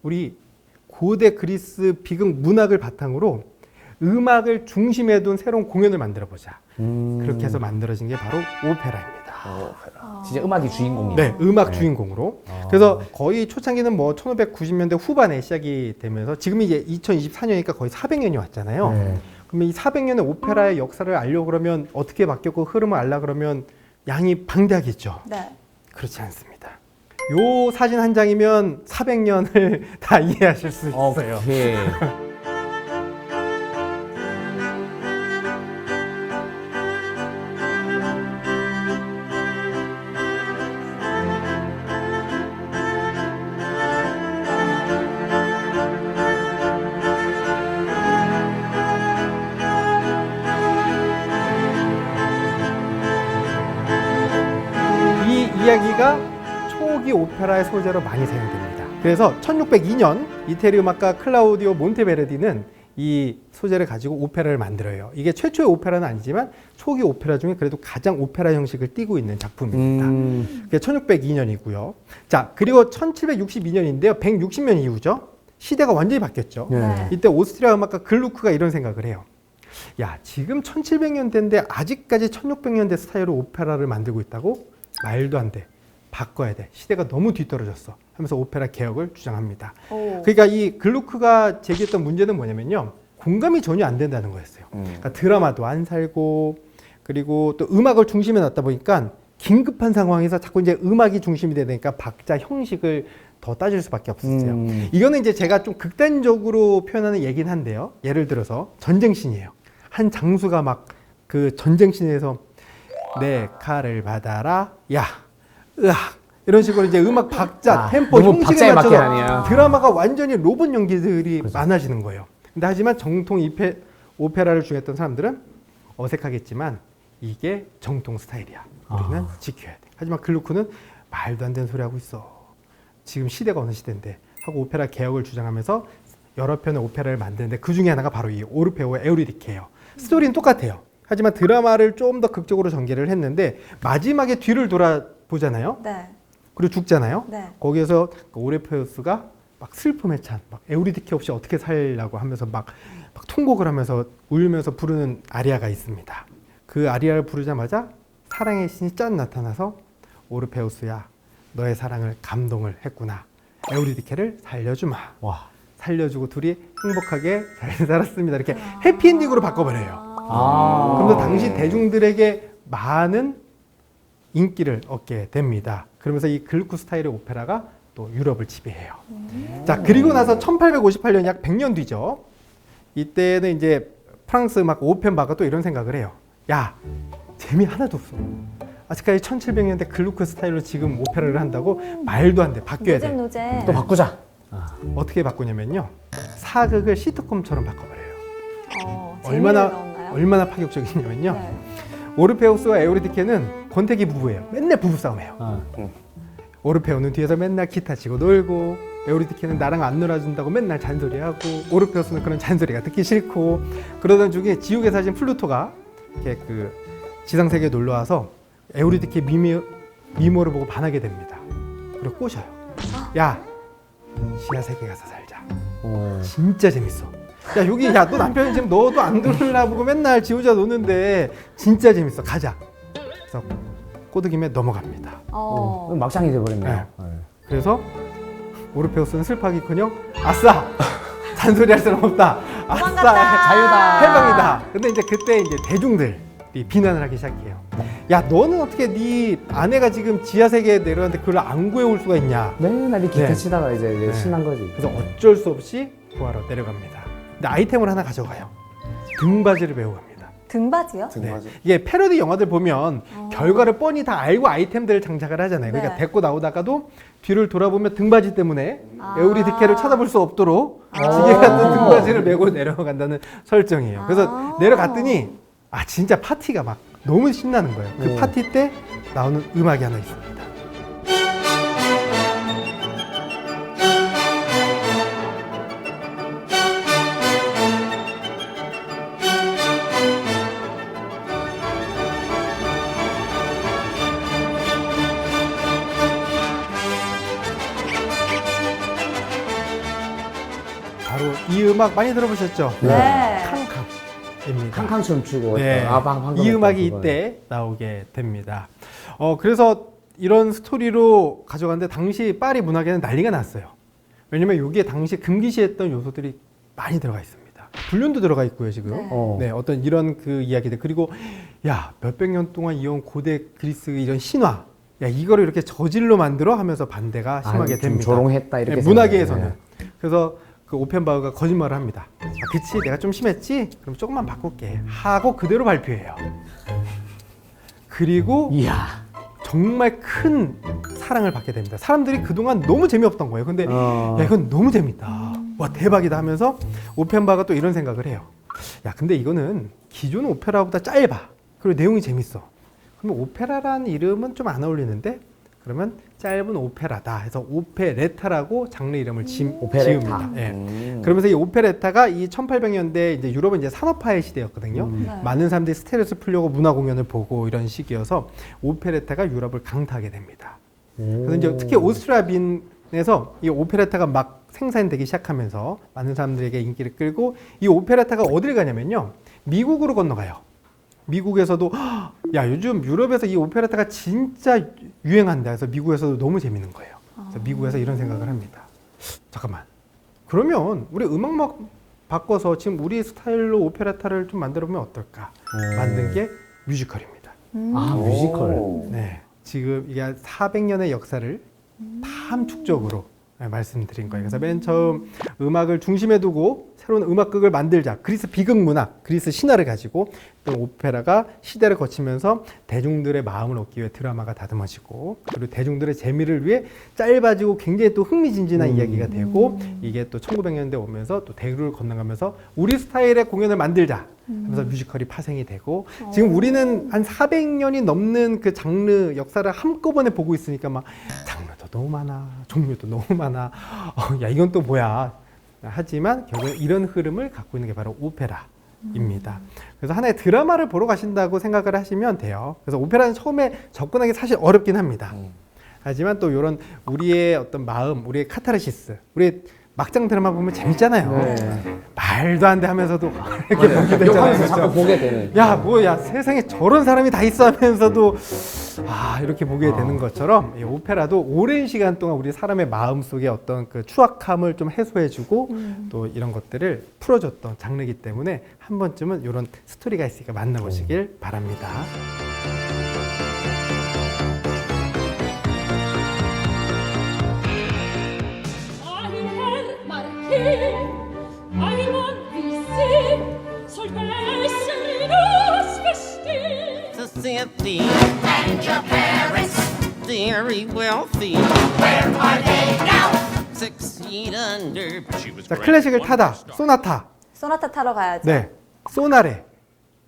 우리 고대 그리스 비극 문학을 바탕으로 음악을 중심에 둔 새로운 공연을 만들어 보자. 그렇게 해서 만들어진 게 바로 오페라입니다. 진짜 음악이 주인공이에요. 네, 음악 주인공으로. 그래서 거의 초창기는 뭐 1590년대 후반에 시작이 되면서 지금이 이제 2024년이니까 거의 400년이 왔잖아요. 네. 그러면 이 400년의 오페라의 역사를 알려고 그러면 어떻게 바뀌었고 흐름을 알려 그러면 양이 방대하겠죠. 네. 그렇지 않습니다. 요 사진 한 장이면 400년을 다 이해하실 수 있어요. 오케이. 이 이야기가 초기 오페라의 소재로 많이 사용됩니다. 그래서 1602년 이태리 음악가 클라우디오 몬테베르디는 이 소재를 가지고 오페라를 만들어요. 이게 최초의 오페라는 아니지만 초기 오페라 중에 그래도 가장 오페라 형식을 띠고 있는 작품입니다. 그게 1602년이고요. 자, 그리고 1762년인데요. 160년 이후죠. 시대가 완전히 바뀌었죠. 네. 이때 오스트리아 음악가 글루크가 이런 생각을 해요. 야, 지금 1700년대인데 아직까지 1600년대 스타일로 오페라를 만들고 있다고? 말도 안 돼. 바꿔야 돼. 시대가 너무 뒤떨어졌어. 하면서 오페라 개혁을 주장합니다. 오. 그러니까 이 글루크가 제기했던 문제는 뭐냐면요. 공감이 전혀 안 된다는 거였어요. 그러니까 드라마도 안 살고 그리고 또 음악을 중심에 놨다 보니까 긴급한 상황에서 자꾸 이제 음악이 중심이 되니까 박자 형식을 더 따질 수밖에 없었어요. 이거는 이제 제가 좀 극단적으로 표현하는 얘기는 한데요. 예를 들어서 전쟁신이에요. 한 장수가 막 그 전쟁신에서 내 칼을 받아라, 야, 으악 이런 식으로 이제 음악 박자, 템포, 너무 형식에 박자에 맞게 맞춰서 하네요. 드라마가 완전히 로봇 연기들이 많아지는 거예요. 근데 하지만 정통 오페라를 중요했던 사람들은 어색하겠지만 이게 정통 스타일이야. 우리는 지켜야 돼. 하지만 글루크는 말도 안 되는 소리 하고 있어. 지금 시대가 어느 시대인데 하고 오페라 개혁을 주장하면서 여러 편의 오페라를 만드는데 그 중에 하나가 바로 이 오르페오의 에우리디케예요. 스토리는 똑같아요. 하지만 드라마를 좀 더 극적으로 전개를 했는데 마지막에 뒤를 돌아보잖아요. 네. 그리고 죽잖아요. 네. 거기에서 그 오르페우스가 막 슬픔에 찬, 막 에우리디케 없이 어떻게 살려고 하면서 막 통곡을 하면서 울면서 부르는 아리아가 있습니다. 그 아리아를 부르자마자 사랑의 신이 짠 나타나서 오르페우스야, 너의 사랑을 감동을 했구나. 에우리디케를 살려주마. 와. 살려주고 둘이 행복하게 잘 살았습니다. 이렇게 해피엔딩으로 바꿔버려요. 아. 그러면서 당시 대중들에게 많은 인기를 얻게 됩니다. 그러면서 이 글루크 스타일의 오페라가 또 유럽을 지배해요. 자, 그리고 나서 1858년 약 100년 뒤죠. 이때는 이제 프랑스 음악 오펜바가 또 이런 생각을 해요. 야, 재미 하나도 없어. 아직까지 1700년대 글루크 스타일로 지금 오페라를 한다고? 말도 안 돼. 바뀌어야 돼. 노잼. 또 바꾸자. 어떻게 바꾸냐면요. 사극을 시트콤처럼 바꿔버려요. 얼마나 얼마나 파격적이냐면요. 네. 오르페우스와 에우리디케는 권태기 부부예요. 맨날 부부싸움해요. 오르페우는 뒤에서 맨날 기타 치고 놀고 에우리디케는 나랑 안 놀아준다고 맨날 잔소리하고 오르페우스는 그런 잔소리가 듣기 싫고 그러던 중에 지옥에 사신 플루토가 이렇게 그 지상세계에 놀러와서 에우리디케 미모를 보고 반하게 됩니다. 그리고 꼬셔요. 야, 지하세계 가서 살자. 진짜 재밌어. 야, 여기 야, 너 남편이 지금 너도 안 놀라보고 맨날 지 혼자 노는데 진짜 재밌어. 가자. 그래서 꼬드김에 넘어갑니다. 막장이 돼버렸네요. 그래서 오르페우스는 슬퍼하기커녕 아싸! 잔소리할 사람 없다. 아싸! 도망갔다. 자유다. 해방이다. 근데 이제 그때 이제 대중들 비난을 하기 시작해요. 야, 너는 어떻게 네 아내가 지금 지하 세계에 내려왔는데 그걸 안 구해올 수가 있냐? 맨날 이 기타 네. 치다가 이제 네. 신난 거지. 그래서 어쩔 수 없이 구하러 내려갑니다. 근데 아이템을 하나 가져가요. 등받이를 메고 갑니다. 등받이요? 등받이. 이게 패러디 영화들 보면 결과를 뻔히 다 알고 아이템들을 장착을 하잖아요. 그러니까 네. 데리고 나오다가도 뒤를 돌아보면 등받이 때문에 아. 에우리 디케를 쳐다볼 수 없도록 지게 같은 등받이를 메고 내려간다는 설정이에요. 그래서 아. 내려갔더니 진짜 파티가 막 너무 신나는 거예요. 그 파티 때 나오는 음악이 하나 있습니다. 바로 이 음악 많이 들어보셨죠? 네. 캉캉입니다. 캉캉 춤추고 네. 방금 이 음악이 했던 그거. 이때 나오게 됩니다. 그래서 이런 스토리로 가져갔는데 당시 파리 문학에는 난리가 났어요. 왜냐면 여기에 당시 금기시했던 요소들이 많이 들어가 있습니다. 불륜도 들어가 있고요, 지금. 네. 네, 어떤 이런 그 이야기들. 그리고 야, 몇백 년 동안 이어온 고대 그리스 이런 신화. 야, 이거를 이렇게 저질로 만들어 하면서 반대가 심하게 좀 됩니다. 조롱했다 이렇게 네, 문학계에서는. 생각해요. 그래서 그 오펜바우가 거짓말을 합니다. 그치, 내가 좀 심했지? 그럼 조금만 바꿀게. 하고 그대로 발표해요. 그리고 이야. 정말 큰 사랑을 받게 됩니다. 사람들이 그동안 너무 재미없던 거예요. 근데 야, 이건 너무 재밌다. 와, 대박이다 하면서 오펜바가 또 이런 생각을 해요. 야, 근데 이거는 기존 오페라보다 짧아. 그리고 내용이 재밌어. 그러면 오페라라는 이름은 좀 안 어울리는데 그러면 짧은 오페라다 해서 오페레타라고 장르 이름을 오페레타. 지읍니다. 예. 그러면서 이 오페레타가 이 1800년대 이제 유럽은 이제 산업화의 시대였거든요. 네. 많은 사람들이 스트레스 풀려고 문화 공연을 보고 이런 시기여서 오페레타가 유럽을 강타하게 됩니다. 그래서 이제 특히 오스트리아 빈에서 이 오페레타가 막 생산되기 시작하면서 많은 사람들에게 인기를 끌고 이 오페레타가 어디를 가냐면요. 미국으로 건너가요. 미국에서도 야, 요즘 유럽에서 이 오페레타가 진짜 유행한다 해서 미국에서도 너무 재밌는 거예요. 그래서 미국에서 이런 생각을 합니다. 잠깐만. 그러면 우리 음악만 바꿔서 지금 우리 스타일로 오페레타를 좀 만들어 보면 어떨까? 만든 게 뮤지컬입니다. 아, 뮤지컬. 네. 지금 이게 400년의 역사를 다 함축적으로 말씀드린 거예요. 그래서 맨 처음 음악을 중심에 두고 새로운 음악극을 만들자. 그리스 비극 문학, 그리스 신화를 가지고 또 오페라가 시대를 거치면서 대중들의 마음을 얻기 위해 드라마가 다듬어지고 그리고 대중들의 재미를 위해 짧아지고 굉장히 또 흥미진진한 이야기가 되고 이게 또 1900년대 오면서 또 대륙을 건너가면서 우리 스타일의 공연을 만들자 하면서 뮤지컬이 파생이 되고 지금 우리는 한 400년이 넘는 그 장르 역사를 한꺼번에 보고 있으니까 막 장르도 너무 많아, 종류도 너무 많아, 야, 이건 또 뭐야. 하지만 결국 이런 흐름을 갖고 있는 게 바로 오페라입니다. 그래서 하나의 드라마를 보러 가신다고 생각을 하시면 돼요. 그래서 오페라는 처음에 접근하기 사실 어렵긴 합니다. 하지만 또 이런 우리의 어떤 마음, 우리의 카타르시스, 우리의 막장 드라마 보면 재밌잖아요. 네. 말도 안 돼 하면서도 이렇게 보게 되잖아요. 욕하면서 자꾸 그렇죠? 보게 되는. 야, 뭐야, 세상에 저런 사람이 다 있어 하면서도 이렇게 보게 되는 것처럼 이 오페라도 오랜 시간 동안 우리 사람의 마음 속에 어떤 그 추악함을 좀 해소해주고 또 이런 것들을 풀어줬던 장르이기 때문에 한 번쯤은 이런 스토리가 있으니까 만나보시길 바랍니다. Ein Herr Marquis, ein Mann wie Sie, soll besser in uns verstehen. The city and your parents very wealthy. Where are they now? 6 feet under. 자, 클래식을 타다, 소나타. 소나타 타러 가야죠. 네, 소나레,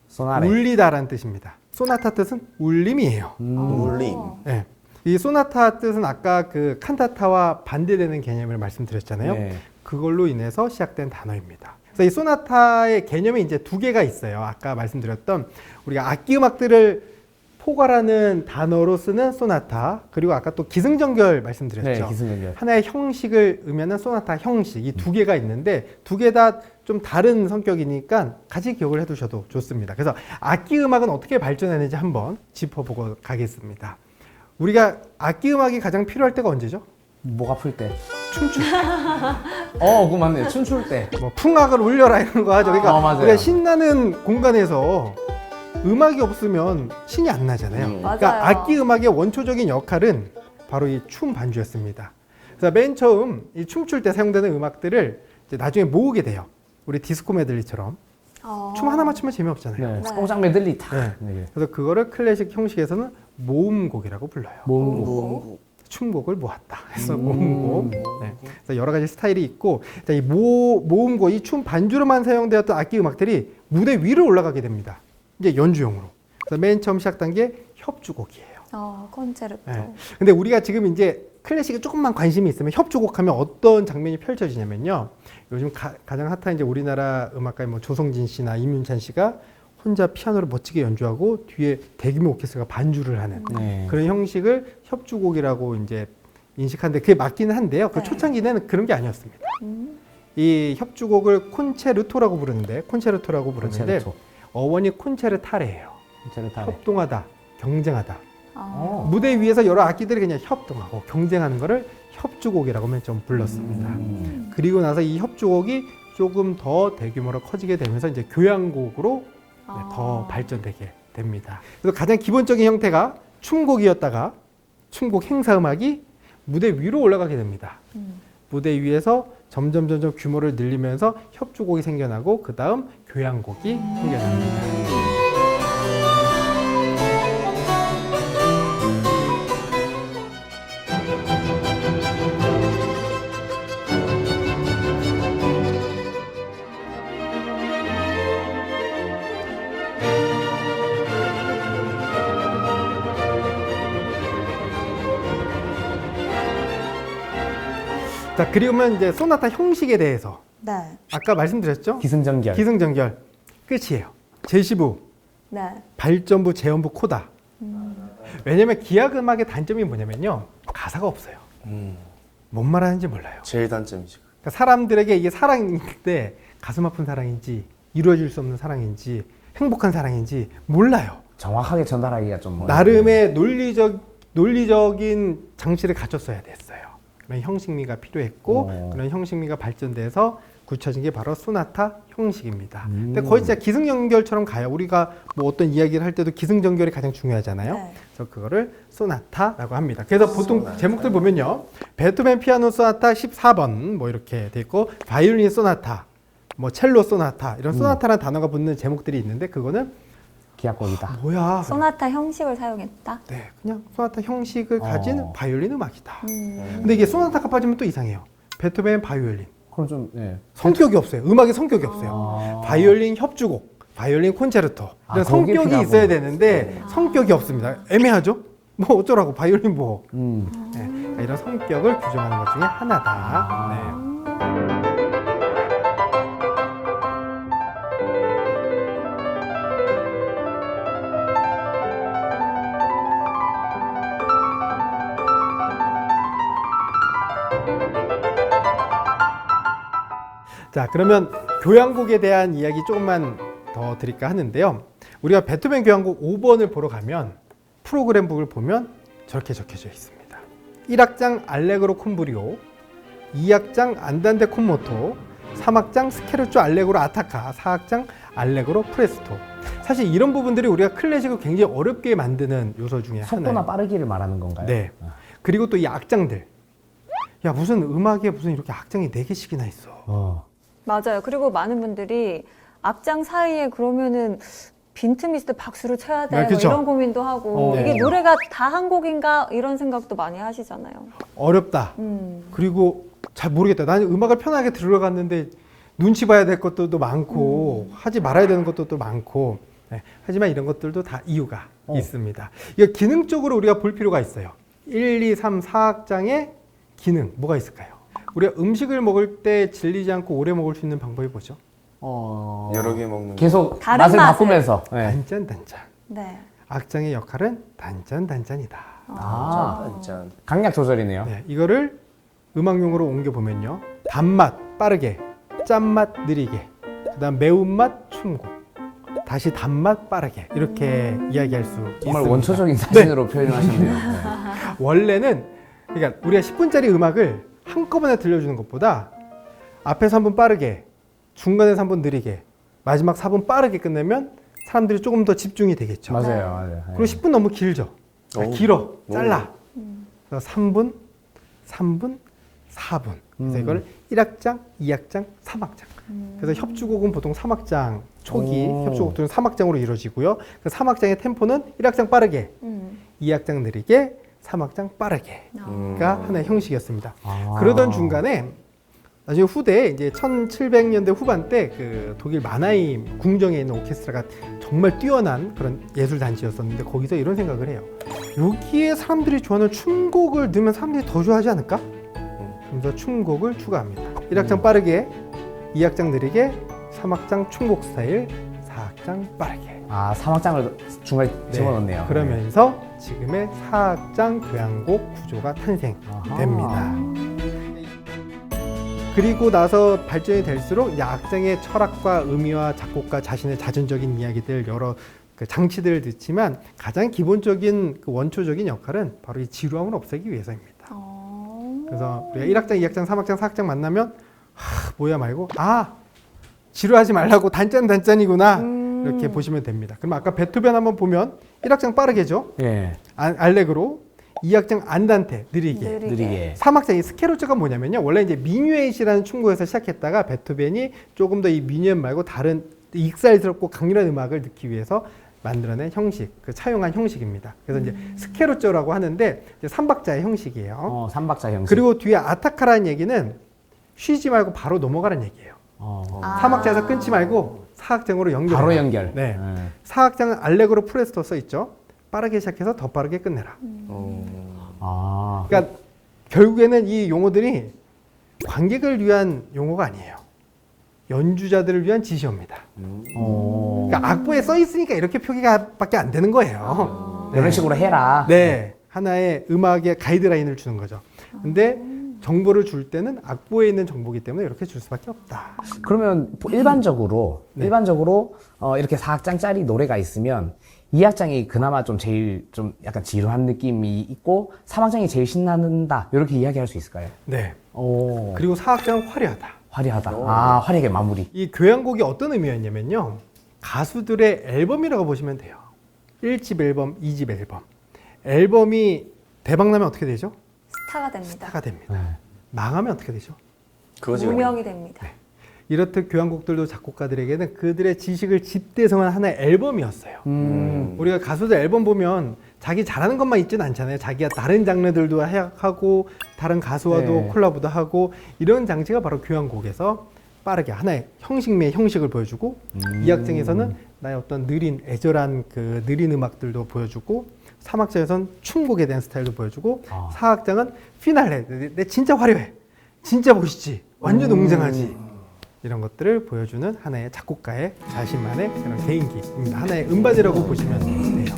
소나레. 울리다라는 뜻입니다. 소나타 뜻은 울림이에요. 울림. 네. 이 소나타 뜻은 아까 그 칸타타와 반대되는 개념을 말씀드렸잖아요. 네. 그걸로 인해서 시작된 단어입니다. 그래서 이 소나타의 개념이 이제 두 개가 있어요. 아까 말씀드렸던 우리가 악기 음악들을 포괄하는 단어로 쓰는 소나타, 그리고 아까 또 기승전결 말씀드렸죠. 네, 기승전결. 하나의 형식을 의미하는 소나타 형식, 이 두 개가 있는데 두 개 다 좀 다른 성격이니까 같이 기억을 해두셔도 좋습니다. 그래서 악기 음악은 어떻게 발전했는지 한번 짚어보고 가겠습니다. 우리가 악기 음악이 가장 필요할 때가 언제죠? 목 아플 때. 춤출 때. 그거 맞네요. 춤출 때. 뭐 풍악을 울려라 이런 거 하죠. 그러니까 맞아요. 우리가 신나는 공간에서 음악이 없으면 신이 안 나잖아요. 맞아요. 그러니까 악기 음악의 원초적인 역할은 바로 이 춤 반주였습니다. 그래서 맨 처음 이 춤출 때 사용되는 음악들을 이제 나중에 모으게 돼요. 우리 디스코 메들리처럼 춤 하나만 추면 재미없잖아요. 네. 뽕짝 메들리 다. 네. 네. 그래서 그거를 클래식 형식에서는 모음곡이라고 불러요. 모음곡. 춤곡을 모았다 해서 모음곡. 네. 그래서 여러 가지 스타일이 있고, 자, 이 모음곡, 이 춤 반주로만 사용되었던 악기 음악들이 무대 위로 올라가게 됩니다. 이제 연주용으로. 그래서 맨 처음 시작된 게 협주곡이에요. 콘체르토. 네. 근데 우리가 지금 이제 클래식에 조금만 관심이 있으면 협주곡 하면 어떤 장면이 펼쳐지냐면요. 요즘 가장 핫한 이제 우리나라 음악가인 뭐 조성진 씨나 임윤찬 씨가 혼자 피아노를 멋지게 연주하고 뒤에 대규모 오케스트라가 반주를 하는 네. 그런 형식을 협주곡이라고 이제 인식하는데 그게 맞기는 한데요. 그 네. 초창기에는 그런 게 아니었습니다. 이 협주곡을 콘체르토라고 부르는데 콘체르토. 어원이 콘체르타레예요. 콘체르타레. 협동하다, 경쟁하다. 어. 무대 위에서 여러 악기들이 그냥 협동하고 경쟁하는 거를 협주곡이라고 맨 처음 불렀습니다. 그리고 나서 이 협주곡이 조금 더 대규모로 커지게 되면서 이제 교향곡으로 더 발전되게 됩니다. 그래서 가장 기본적인 형태가 춤곡이었다가 춤곡 행사 음악이 무대 위로 올라가게 됩니다. 무대 위에서 점점 규모를 늘리면서 협주곡이 생겨나고 그 다음 교향곡이 생겨납니다. 자, 그리고면 이제 소나타 형식에 대해서 네. 아까 말씀드렸죠? 기승전결. 기승전결 끝이에요. 제시부, 네. 발전부, 제음부, 코다. 왜냐면 기악 음악의 단점이 뭐냐면요, 가사가 없어요. 뭔 말하는지 몰라요. 제일 단점이지. 그러니까 사람들에게 이게 사랑인데 가슴 아픈 사랑인지 이루어질 수 없는 사랑인지 행복한 사랑인지 몰라요. 정확하게 전달하기가 좀 뭐. 나름의 논리적인 장치를 갖췄어야 됐어요. 그런 형식미가 필요했고 그런 형식미가 발전돼서 굳혀진 게 바로 소나타 형식입니다. 근데 거의 진짜 기승전결처럼 가요. 우리가 뭐 어떤 이야기를 할 때도 기승전결이 가장 중요하잖아요. 네. 그래서 그거를 소나타라고 합니다. 그래서 보통 제목들 보면요, 베토벤 피아노 소나타 14번 뭐 이렇게 돼 있고, 바이올린 소나타, 뭐 첼로 소나타, 이런 소나타라는 단어가 붙는 제목들이 있는데 그거는 기악곡이다. 뭐야? 소나타 형식을 사용했다. 네, 그냥 소나타 형식을 가진 바이올린 음악이다. 음. 근데 이게 소나타가 빠지면 또 이상해요. 베토벤 바이올린. 그럼 좀 예. 성격이 없어요. 음악의 성격이 없어요. 바이올린 협주곡, 바이올린 콘체르토. 이런 거기에 성격이 필요하구나. 있어야 되는데 성격이 없습니다. 애매하죠? 뭐 어쩌라고 바이올린 뭐. 네, 이런 성격을 규정하는 것 중에 하나다. 네. 자, 그러면 교향곡에 대한 이야기 조금만 더 드릴까 하는데요. 우리가 베토벤 교향곡 5번을 보러 가면 프로그램북을 보면 저렇게 적혀져 있습니다. 1악장 알레그로 콘브리오, 2악장 안단데 콘 모토, 3악장 스케르초 알레그로 아타카, 4악장 알레그로 프레스토. 사실 이런 부분들이 우리가 클래식을 굉장히 어렵게 만드는 요소 중에 속도나 하나예요. 빠르기를 말하는 건가요? 네. 그리고 또 이 악장들. 야, 무슨 음악에 무슨 이렇게 악장이 4개씩이나 있어. 맞아요. 그리고 많은 분들이 악장 사이에 그러면은 빈틈이 있을 때 박수를 쳐야 돼. 네, 뭐 그쵸. 이런 고민도 하고 네. 이게 노래가 다 한 곡인가 이런 생각도 많이 하시잖아요. 어렵다. 그리고 잘 모르겠다. 나는 음악을 편하게 들어갔는데 눈치 봐야 될 것도 많고 하지 말아야 되는 것도 또 많고. 네. 하지만 이런 것들도 다 이유가 있습니다. 이거 기능적으로 우리가 볼 필요가 있어요. 1, 2, 3, 4악장의 기능 뭐가 있을까요? 우리가 음식을 먹을 때 질리지 않고 오래 먹을 수 있는 방법이 뭐죠? 여러 개 먹는 계속 다른 맛을 맛을. 바꾸면서. 네. 단짠단짠. 네. 악장의 역할은 단짠단짠이다. 짠. 강약 조절이네요. 네, 이거를 음악용으로 옮겨보면요. 단맛 빠르게, 짠맛 느리게, 그 다음 매운맛 춤곡, 다시 단맛 빠르게 이렇게 이야기할 수 정말 있습니다. 원초적인 사진으로 표현하셨네요. 네. 원래는 그러니까 우리가 10분짜리 음악을 한꺼번에 들려주는 것보다 앞에서 3분 빠르게, 중간에서 3분 느리게, 마지막 4분 빠르게 끝내면 사람들이 조금 더 집중이 되겠죠. 맞아요, 맞아요. 그리고 10분 너무 길죠. 오. 길어, 오. 잘라. 그래서 3분, 3분, 4분. 그래서 이걸 1악장, 2악장, 3악장. 그래서 협주곡은 보통 3악장 초기, 오. 협주곡들은 3악장으로 이루어지고요. 그 3악장의 템포는 1악장 빠르게, 2악장 느리게, 3악장 빠르게가 하나의 형식이었습니다. 아. 그러던 중간에 나중에 후대에 이제 1700년대 후반때 그 독일 마나임 궁정에 있는 오케스트라가 정말 뛰어난 그런 예술 단체였었는데 거기서 이런 생각을 해요. 여기에 사람들이 좋아하는 춤곡을 넣으면 사람들이 더 좋아하지 않을까? 그래서 춤곡을 추가합니다. 1악장 빠르게, 2악장 느리게, 3악장 춤곡 스타일, 4악장 빠르게. 아, 3악장을 중간에 집어넣네요. 네, 그러면서 지금의 4악장 교향곡 구조가 탄생됩니다. 그리고 나서 발전이 될수록 이 악장의 철학과 의미와 작곡가 자신의 자전적인 이야기들 여러 그 장치들을 넣지만 가장 기본적인 그 원초적인 역할은 바로 이 지루함을 없애기 위해서입니다. 그래서 우리가 1악장, 2악장, 3악장, 4악장 만나면 뭐야 말고 지루하지 말라고 단짠단짠이구나 이렇게 보시면 됩니다. 그럼 아까 베토벤 한번 보면 1악장 빠르게죠. 예, 알레그로. 2악장 안단테 느리게. 느리게. 3악장 이 스케르초가 뭐냐면요. 원래 이제 미뉴엣이라는 춤곡에서 시작했다가 베토벤이 조금 더 이 미뉴엣 말고 다른 익살스럽고 강렬한 음악을 넣기 위해서 만들어낸 형식, 그 차용한 형식입니다. 그래서 이제 스케르초라고 하는데 이제 3박자의 형식이에요. 3박자 형식. 그리고 뒤에 아타카라는 얘기는 쉬지 말고 바로 넘어가라는 얘기예요. 3악장에서 끊지 말고 4악장으로 연결. 바로 연결. 네. 4악장은 알레그로 프레스토 써 있죠. 빠르게 시작해서 더 빠르게 끝내라. 아, 그러니까 결국에는 이 용어들이 관객을 위한 용어가 아니에요. 연주자들을 위한 지시어입니다. 그러니까 악보에 써 있으니까 이렇게 표기가밖에 안 되는 거예요. 이런 식으로 해라. 네, 하나의 음악의 가이드라인을 주는 거죠. 근데 정보를 줄 때는 악보에 있는 정보이기 때문에 이렇게 줄 수밖에 없다. 그러면 일반적으로 이렇게 4악장짜리 노래가 있으면 2악장이 그나마 좀 제일 좀 약간 지루한 느낌이 있고 3악장이 제일 신난다 이렇게 이야기할 수 있을까요? 네. 오, 그리고 4악장은 화려하다. 화려하다. 아, 화려하게 마무리. 이 교향곡이 어떤 의미였냐면요. 가수들의 앨범이라고 보시면 돼요. 1집 앨범, 2집 앨범. 앨범이 대박나면 어떻게 되죠? 스타가 됩니다. 스타가 됩니다. 네. 망하면 어떻게 되죠? 그거지. 무명이 됩니다. 이렇듯 교향곡들도 작곡가들에게는 그들의 지식을 집대성한 하나의 앨범이었어요. 우리가 가수들 앨범 보면 자기 잘하는 것만 있지는 않잖아요. 자기가 다른 장르들도 하고 다른 가수와도 네. 콜라보도 하고 이런 장치가 바로 교향곡에서 빠르게 하나의 형식매의 형식을 보여주고 이 악장에서는 나의 어떤 느린 애절한 그 느린 음악들도 보여주고 3악장에서는 춤곡에 대한 스타일도 보여주고 4악장은 피날레 내 진짜 화려해 진짜 멋있지 완전 웅장하지 이런 것들을 보여주는 하나의 작곡가의 자신만의 그런 개인기입니다. 하나의 음반이라고 보시면 돼요.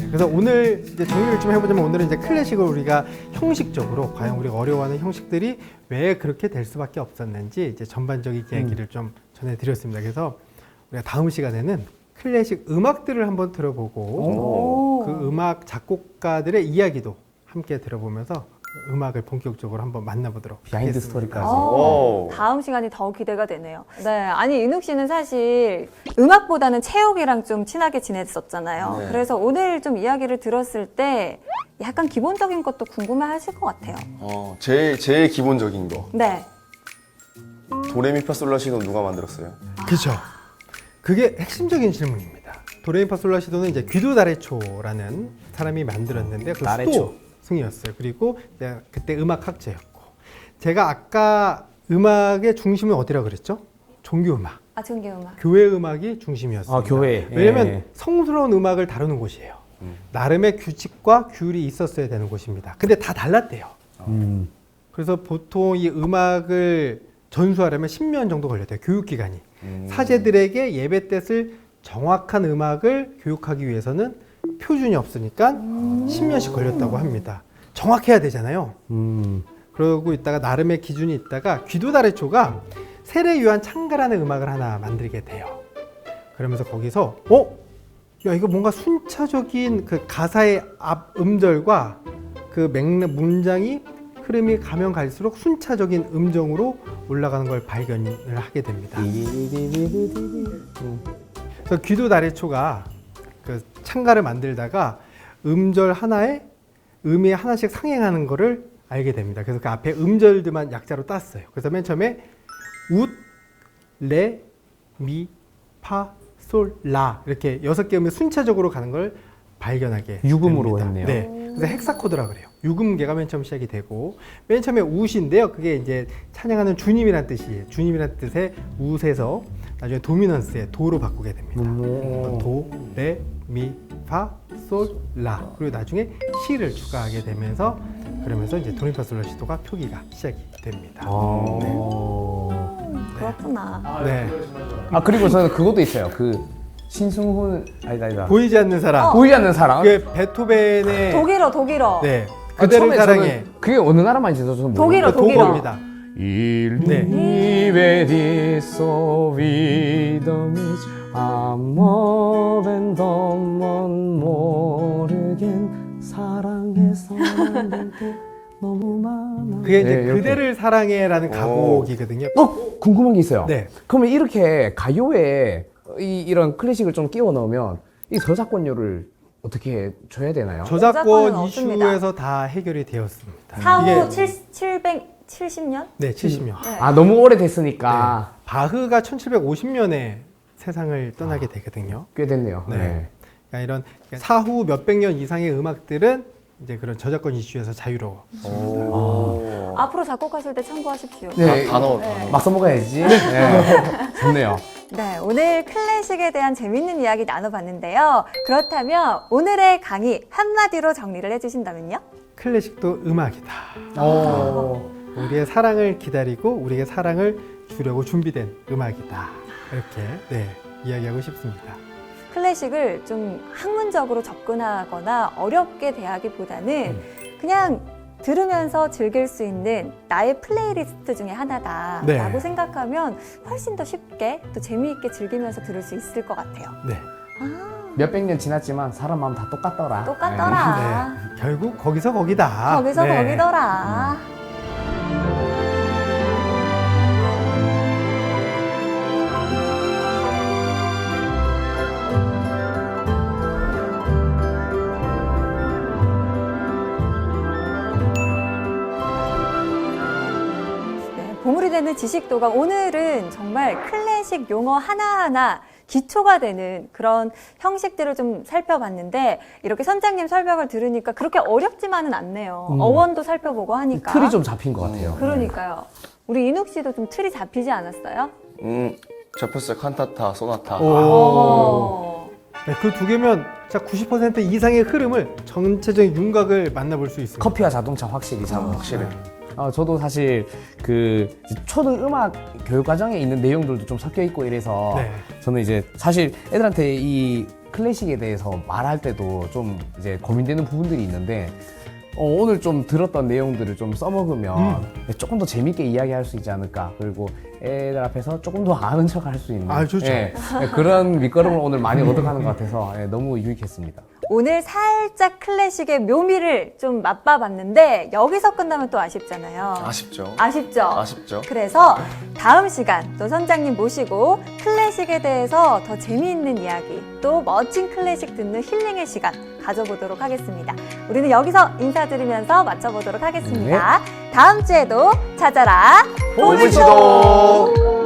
그래서 오늘 이제 정리를 좀 해보자면 오늘은 이제 클래식을 우리가 형식적으로 과연 우리가 어려워하는 형식들이 왜 그렇게 될 수밖에 없었는지 이제 전반적인 이야기를 좀 전해드렸습니다. 그래서 우리가 다음 시간에는 클래식 음악들을 한번 들어보고 그 음악 작곡가들의 이야기도 함께 들어보면서 음악을 본격적으로 한번 만나보도록 비하인드 하겠습니다. 스토리까지. 오. 다음 시간이 더 기대가 되네요. 네, 아니 윤욱 씨는 사실 음악보다는 체육이랑 좀 친하게 지냈었잖아요. 네. 그래서 오늘 좀 이야기를 들었을 때 약간 기본적인 것도 궁금해하실 것 같아요. 제일 기본적인 거. 네, 도레미파솔라시도 누가 만들었어요? 그렇죠. 그게 핵심적인 질문입니다. 도레미파솔라시도는 이제 귀도 다레초라는 사람이 만들었는데 그 다레초. 수도 승이었어요. 그리고 내가 그때 음악 학자였고 제가 아까 음악의 중심은 어디라 그랬죠? 종교 음악, 아청기 음악. 교회 음악이 중심이었습니다. 아, 교회. 왜냐면 예. 성스러운 음악을 다루는 곳이에요. 나름의 규칙과 규율이 있었어야 되는 곳입니다. 근데 다 달랐대요. 그래서 보통 이 음악을 전수하려면 10년 정도 걸렸대요. 교육기간이. 사제들에게 예배 뜻을 정확한 음악을 교육하기 위해서는 표준이 없으니까 10년씩 걸렸다고 합니다. 정확해야 되잖아요. 그러고 있다가 나름의 기준이 있다가 귀도 다레초가 세례 요한 창가라는 음악을 하나 만들게 돼요. 그러면서 거기서 야 이거 뭔가 순차적인 그 가사의 앞 음절과 그 맥락 문장이 흐름이 가면 갈수록 순차적인 음정으로 올라가는 걸 발견을 하게 됩니다. 그래서 귀도 나래초가 그 창가를 만들다가 음절 하나에 음이 하나씩 상행하는 거를 알게 됩니다. 그래서 그 앞에 음절들만 약자로 땄어요. 그래서 맨 처음에 웃, 레, 미, 파, 솔, 라 이렇게 6개 음이 순차적으로 가는 걸 발견하게 유금으로 됩니다. 했네요. 네. 그래서 헥사코드라 그래요. 유금계가 맨 처음 시작이 되고 맨 처음에 웃인데요. 그게 이제 찬양하는 주님이란 뜻이에요. 주님이란 뜻의 웃에서 나중에 도미넌스의 도로 바꾸게 됩니다. 도, 레, 미, 파, 솔, 라 그리고 나중에 시를 추가하게 되면서 그러면서 이제 도레미파솔라시도가 표기가 시작이 됩니다. 그렇구나. 네. 아 그리고 저는 그것도 있어요. 그 신승훈 아니다. 보이지 않는 사람. 보이지 않는 사람. 그게 베토벤의 독일어. 네. 아, 그대를 처음에 사랑해. 저는 그게 어느 나라만인지 저는 독일어. 독어입니다. Il 네. mi vedi sovidomich amor domon 모르겐 사랑해서는 게 너무 많아. 그게 이제 네, 이렇게. 그대를 사랑해라는 가곡이거든요. 궁금한 게 있어요. 네. 그러면 이렇게 가요에 이런 클래식을 좀 끼워 넣으면 이 저작권료를 어떻게 줘야 되나요? 저작권은 저작권 없습니다. 이슈에서 다 해결이 되었습니다. 사후 이게 770년? 네, 70년. 아 너무 오래됐으니까 바흐가 1750년에 세상을 떠나게 되거든요. 꽤 됐네요. 네. 그러니까 이런 사후 몇백 년 이상의 음악들은 이제 그런 저작권 이슈에서 자유로워. 앞으로 작곡하실 때 참고하십시오. 네. 단어. 막 써먹어야지. 네. 좋네요. 네, 오늘 클래식에 대한 재밌는 이야기 나눠봤는데요. 그렇다면 오늘의 강의 한마디로 정리를 해주신다면요? 클래식도 음악이다. 오. 우리의 사랑을 기다리고 우리의 사랑을 주려고 준비된 음악이다. 이렇게 이야기하고 싶습니다. 클래식을 좀 학문적으로 접근하거나 어렵게 대하기보다는 그냥 들으면서 즐길 수 있는 나의 플레이리스트 중에 하나다라고 네. 생각하면 훨씬 더 쉽게 또 재미있게 즐기면서 들을 수 있을 것 같아요. 네. 몇백 년 지났지만 사람 마음 다 똑같더라. 똑같더라. 네. 결국 거기서 거기다. 거기서 네. 거기더라. 보물이 되는 지식도감, 오늘은 정말 클래식 용어 하나하나 기초가 되는 그런 형식들을 좀 살펴봤는데 이렇게 선장님 설명을 들으니까 그렇게 어렵지만은 않네요. 어원도 살펴보고 하니까. 틀이 좀 잡힌 것 같아요. 그러니까요. 우리 인욱 씨도 좀 틀이 잡히지 않았어요? 접혔어요. 칸타타, 소나타. 네, 그 두 개면 90% 이상의 흐름을 전체적인 윤곽을 만나볼 수 있습니다. 커피와 자동차 확실히 확실히. 저도 사실 그 초등 음악 교육 과정에 있는 내용들도 좀 섞여 있고 이래서 네. 저는 이제 사실 애들한테 이 클래식에 대해서 말할 때도 좀 이제 고민되는 부분들이 있는데 오늘 좀 들었던 내용들을 좀 써먹으면 조금 더 재밌게 이야기할 수 있지 않을까. 그리고 애들 앞에서 조금 더 아는 척 할 수 있는 좋죠. 그런 밑거름을 오늘 많이 얻어가는 것 같아서 너무 유익했습니다. 오늘 살짝 클래식의 묘미를 좀 맛봐봤는데 여기서 끝나면 또 아쉽잖아요. 아쉽죠. 아쉽죠? 아쉽죠. 그래서 다음 시간 또 선장님 모시고 클래식에 대해서 더 재미있는 이야기 또 멋진 클래식 듣는 힐링의 시간 가져보도록 하겠습니다. 우리는 여기서 인사드리면서 마쳐보도록 하겠습니다. 다음 주에도 찾아라 보물지도.